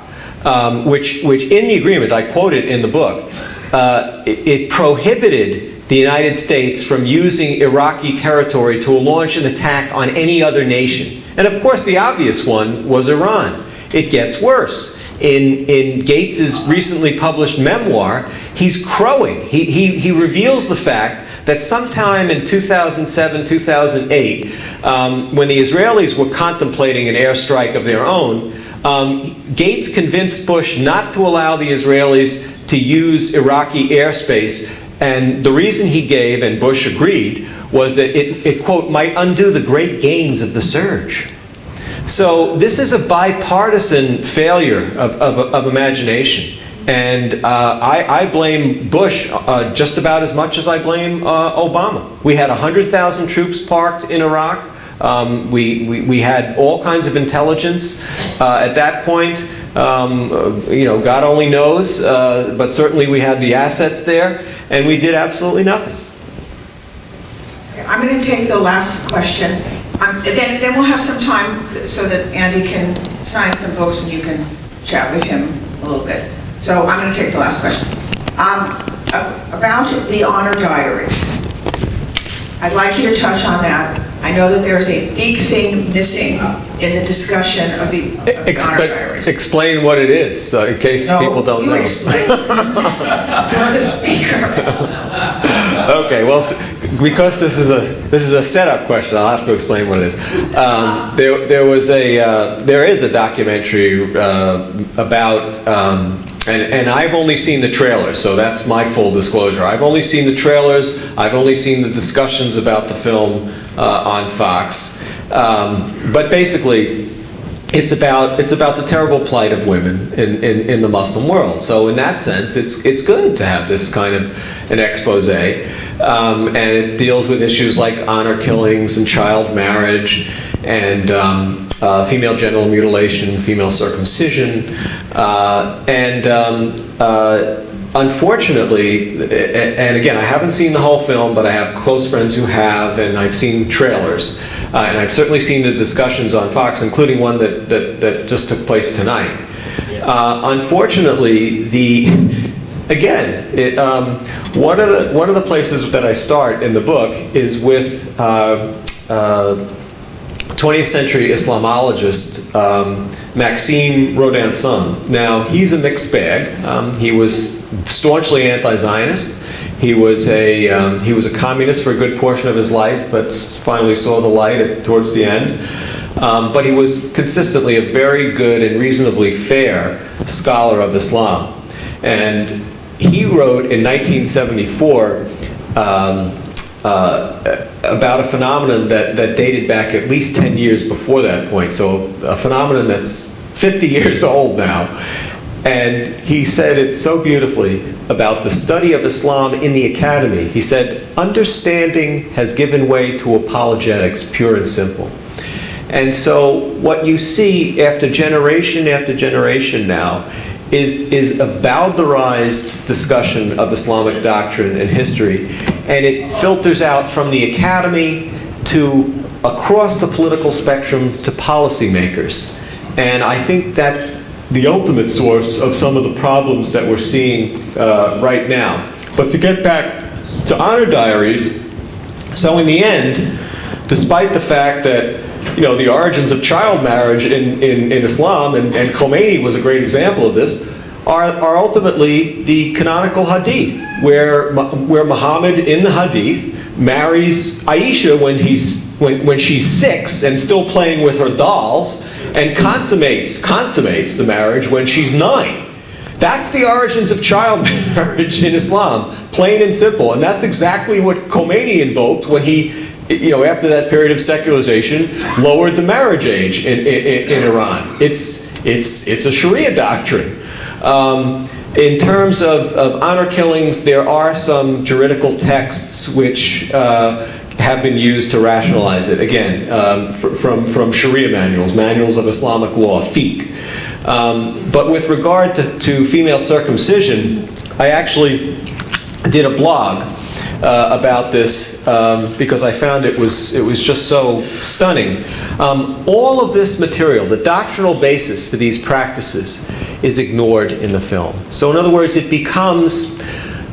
which in the agreement, I quote it in the book, it prohibited the United States from using Iraqi territory to launch an attack on any other nation. And of course, the obvious one was Iran. It gets worse. In Gates's recently published memoir, he's crowing. He reveals the fact that sometime in 2007, 2008, when the Israelis were contemplating an airstrike of their own, Gates convinced Bush not to allow the Israelis to use Iraqi airspace. And the reason he gave, and Bush agreed, was that it quote, might undo the great gains of the surge. So this is a bipartisan failure of imagination. And I blame Bush just about as much as I blame Obama. We had 100,000 troops parked in Iraq. We had all kinds of intelligence at that point. You know, God only knows, but certainly we had the assets there, and we did absolutely nothing. I'm going to take the last question. Then we'll have some time so that Andy can sign some books and you can chat with him a little bit. So I'm going to take the last question. About the honor diaries. I'd like you to touch on that. I know that there's a big thing missing in the discussion of the honor diaries. Explain what it is, in case people don't know. You explain. You're the speaker. Okay, well, because this is a setup question, I'll have to explain what it is. There is a documentary about. And I've only seen the trailers, so that's my full disclosure. I've only seen the trailers. I've only seen the discussions about the film on Fox. But basically, it's about the terrible plight of women in the Muslim world. So in that sense, it's good to have this kind of an expose, and it deals with issues like honor killings and child marriage and female genital mutilation, female circumcision, unfortunately, and again, I haven't seen the whole film, but I have close friends who have, and I've seen trailers, and I've certainly seen the discussions on Fox, including one that just took place tonight. Unfortunately, one of the places that I start in the book is with 20th century Islamologist Maxime Rodin's son. Now, he's a mixed bag. He was staunchly anti-Zionist. He was a communist for a good portion of his life, but finally saw the light towards the end. But he was consistently a very good and reasonably fair scholar of Islam. And he wrote in 1974 about a phenomenon that dated back at least 10 years before that point. So a phenomenon that's 50 years old now. And he said it so beautifully about the study of Islam in the academy. He said, understanding has given way to apologetics, pure and simple. And so what you see after generation now is a bowdlerized discussion of Islamic doctrine and history, and it filters out from the academy to across the political spectrum to policymakers. And I think that's the ultimate source of some of the problems that we're seeing right now. But to get back to honor diaries, so in the end, despite the fact that the origins of child marriage in Islam, and Khomeini was a great example of this, are ultimately the canonical hadith, where Muhammad in the hadith marries Aisha when she's 6 and still playing with her dolls, and consummates the marriage when she's 9. That's the origins of child marriage in Islam, plain and simple. And that's exactly what Khomeini invoked when he, after that period of secularization, lowered the marriage age in Iran. It's a Sharia doctrine. In terms of honor killings, there are some juridical texts which have been used to rationalize it. Again, from Sharia manuals of Islamic law, fiqh. But with regard to female circumcision, I actually did a blog about this because I found it was just so stunning. All of this material, the doctrinal basis for these practices, is ignored in the film. So in other words, it becomes,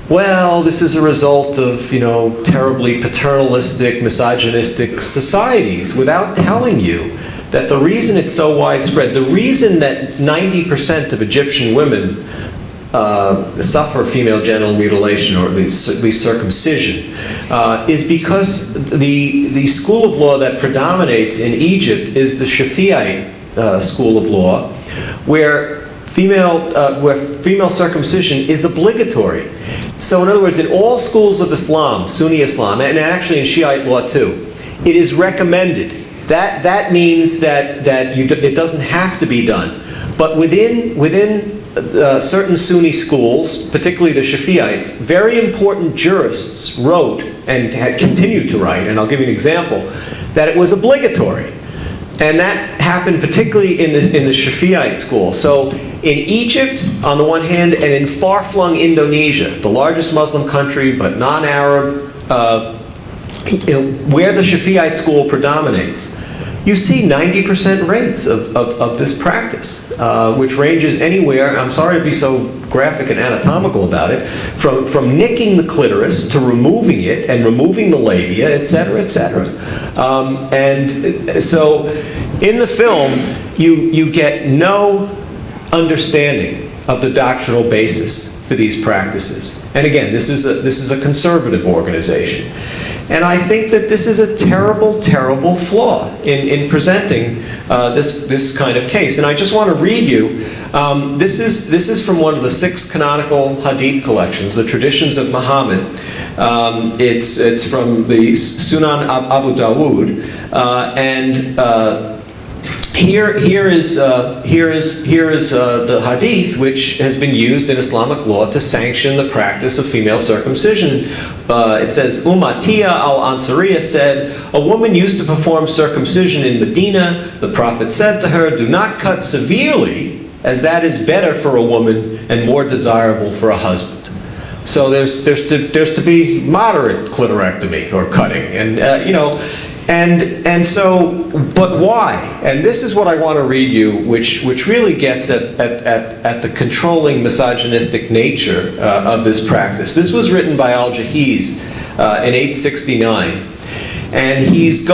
well, this is a result of, terribly paternalistic, misogynistic societies, without telling you that the reason it's so widespread, the reason that 90% of Egyptian women suffer female genital mutilation, or at least circumcision, is because the school of law that predominates in Egypt is the Shi'ite school of law, where female circumcision is obligatory. So in other words, in all schools of Islam, Sunni Islam, and actually in Shiite law too, it is recommended. That means that it doesn't have to be done. But within certain Sunni schools, particularly the Shafi'ites, very important jurists wrote, and had continued to write, and I'll give you an example, that it was obligatory. And that happened particularly in the Shafi'ite school. So in Egypt, on the one hand, and in far-flung Indonesia, the largest Muslim country, but non-Arab, where the Shafi'ite school predominates, you see 90% rates of this practice, which ranges anywhere, I'm sorry to be so graphic and anatomical about it, from nicking the clitoris to removing it and removing the labia, etc., etc. And so in the film, you get no understanding of the doctrinal basis for these practices. And again, this is a conservative organization. And I think that this is a terrible, terrible flaw in presenting this kind of case. And I just want to read you, this is from one of the 6 canonical hadith collections, the Traditions of Muhammad. It's from the Sunan Abu Dawood, and here is the hadith which has been used in Islamic law to sanction the practice of female circumcision. It says, Umayyah al-Ansariya said, a woman used to perform circumcision in Medina. The Prophet said to her, do not cut severely, as that is better for a woman and more desirable for a husband. So there's to be moderate clitorectomy or cutting, and And so, but why? And this is what I want to read you, which really gets at the controlling misogynistic nature of this practice. This was written by Al-Jahiz in 869. And he's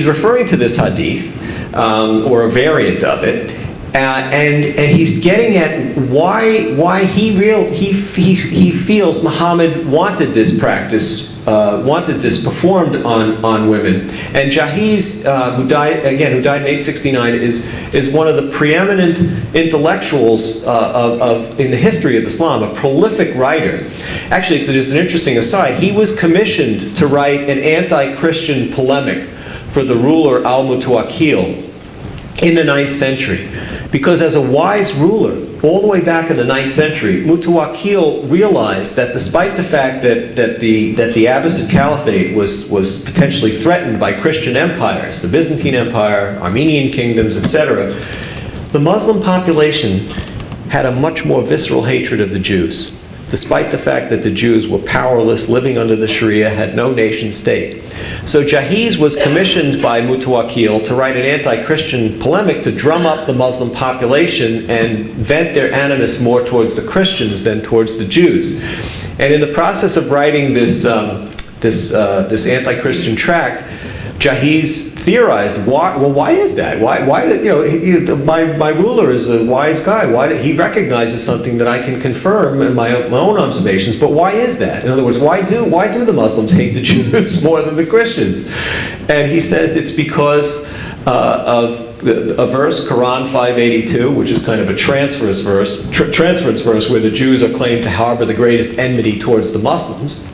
referring to this hadith, or a variant of it, and he's getting at why he feels Muhammad wanted this practice, wanted this performed on women. And Jahiz, who died in 869, is one of the preeminent intellectuals in the history of Islam, a prolific writer. Actually, it's just an interesting aside. He was commissioned to write an anti-Christian polemic for the ruler Al-Mutawakkil in the 9th century. Because as a wise ruler, all the way back in the 9th century, Mutawakkil realized that despite the fact that the Abbasid Caliphate was potentially threatened by Christian empires, the Byzantine Empire, Armenian kingdoms, etc., the Muslim population had a much more visceral hatred of the Jews, despite the fact that the Jews were powerless, living under the Sharia, had no nation state. So Jahiz was commissioned by Mutawakkil to write an anti-Christian polemic to drum up the Muslim population and vent their animus more towards the Christians than towards the Jews. And in the process of writing this anti-Christian tract, Jahiz theorized, why is that? Why my ruler is a wise guy. He recognizes something that I can confirm in my own observations, but why is that? In other words, why do the Muslims hate the Jews more than the Christians? And he says it's because of a verse, Quran 582, which is kind of a transference verse where the Jews are claimed to harbor the greatest enmity towards the Muslims,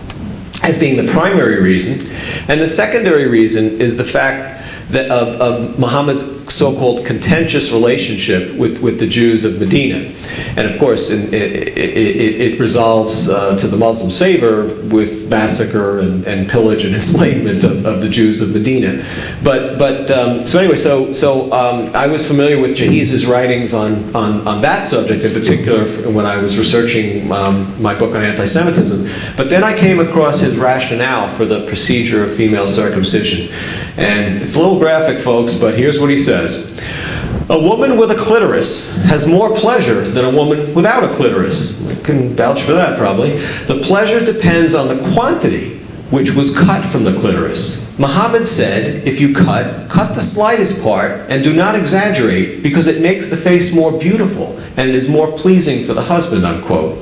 as being the primary reason. And the secondary reason is the fact that of Muhammad's so-called contentious relationship with the Jews of Medina. And of course, it resolves to the Muslims' favor with massacre and pillage and enslavement of the Jews of Medina. So anyway, I was familiar with Jahiz's writings on that subject in particular when I was researching my book on anti-Semitism. But then I came across his rationale for the procedure of female circumcision. And it's a little graphic, folks, but here's what he says. A woman with a clitoris has more pleasure than a woman without a clitoris. I can vouch for that, probably. The pleasure depends on the quantity, which was cut from the clitoris. Muhammad said, if you cut the slightest part and do not exaggerate, because it makes the face more beautiful and it is more pleasing for the husband, unquote.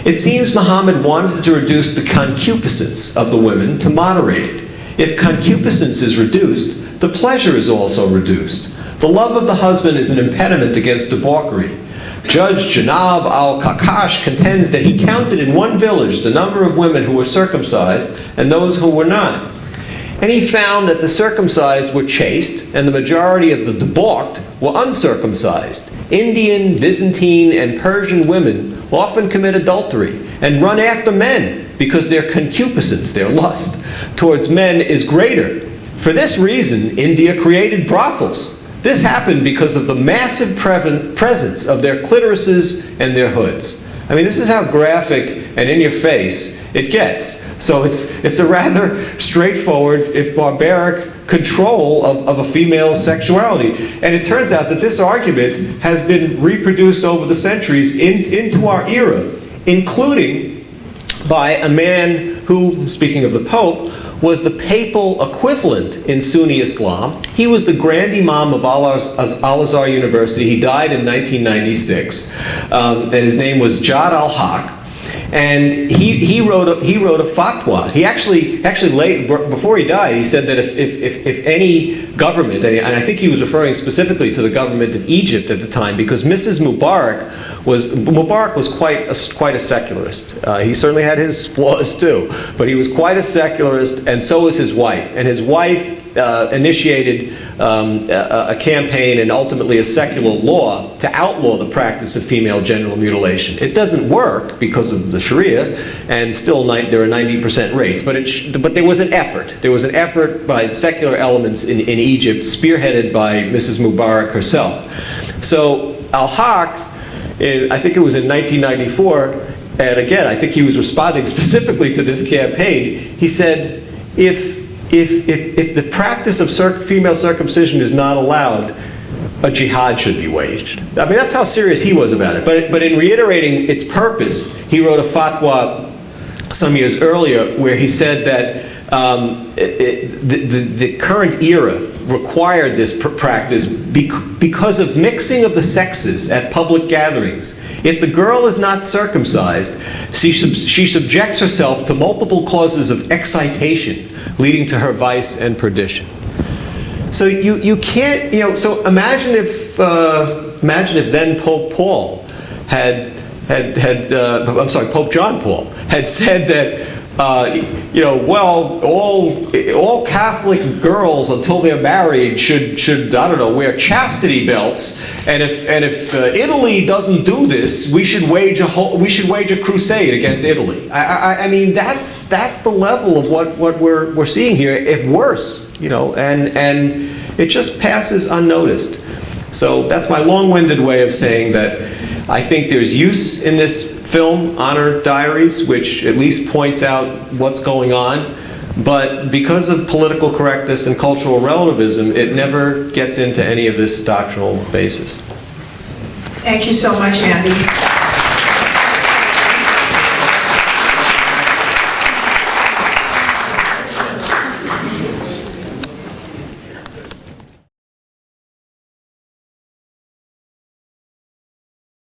It seems Muhammad wanted to reduce the concupiscence of the women to moderate it. If concupiscence is reduced, the pleasure is also reduced. The love of the husband is an impediment against debauchery. Judge Janab al-Kakash contends that he counted in one village the number of women who were circumcised and those who were not. And he found that the circumcised were chaste and the majority of the debauched were uncircumcised. Indian, Byzantine, and Persian women often commit adultery and run after men because their concupiscence, their lust, towards men is greater. For this reason, India created brothels. This happened because of the massive presence of their clitorises and their hoods. I mean, this is how graphic and in your face it gets. So it's a rather straightforward, if barbaric, control of a female's sexuality. And it turns out that this argument has been reproduced over the centuries into our era, including by a man who, speaking of the Pope, was the papal equivalent in Sunni Islam. He was the Grand Imam of Al-Azhar University. He died in 1996. And his name was Jihad al-Haq. And he wrote a fatwa. He actually before he died, he said that if any government, and I think he was referring specifically to the government of Egypt at the time, because Mrs. Mubarak was quite a secularist. He certainly had his flaws too, but he was quite a secularist, and so was his wife. And his wife initiated a campaign and ultimately a secular law to outlaw the practice of female genital mutilation. It doesn't work because of the Sharia, and still there are 90% rates, but there was an effort. There was an effort by secular elements in Egypt, spearheaded by Mrs. Mubarak herself. So al-Haq, I think it was in 1994, and again, I think he was responding specifically to this campaign. He said, if the practice of female circumcision is not allowed, a jihad should be waged. I mean, that's how serious he was about it. But in reiterating its purpose, he wrote a fatwa some years earlier where he said that the current era required this practice because of mixing of the sexes at public gatherings. If the girl is not circumcised, she subjects herself to multiple causes of excitation, leading to her vice and perdition. So you can't, so imagine if then Pope Paul Pope John Paul had said that, all Catholic girls until they're married should I don't know, wear chastity belts, and if Italy doesn't do this, we should wage a crusade against Italy. I mean, that's the level of what we're seeing here, if worse, and it just passes unnoticed. So that's my long-winded way of saying that I think there's use in this film, Honor Diaries, which at least points out what's going on. But because of political correctness and cultural relativism, it never gets into any of this doctrinal basis. Thank you so much, Andy.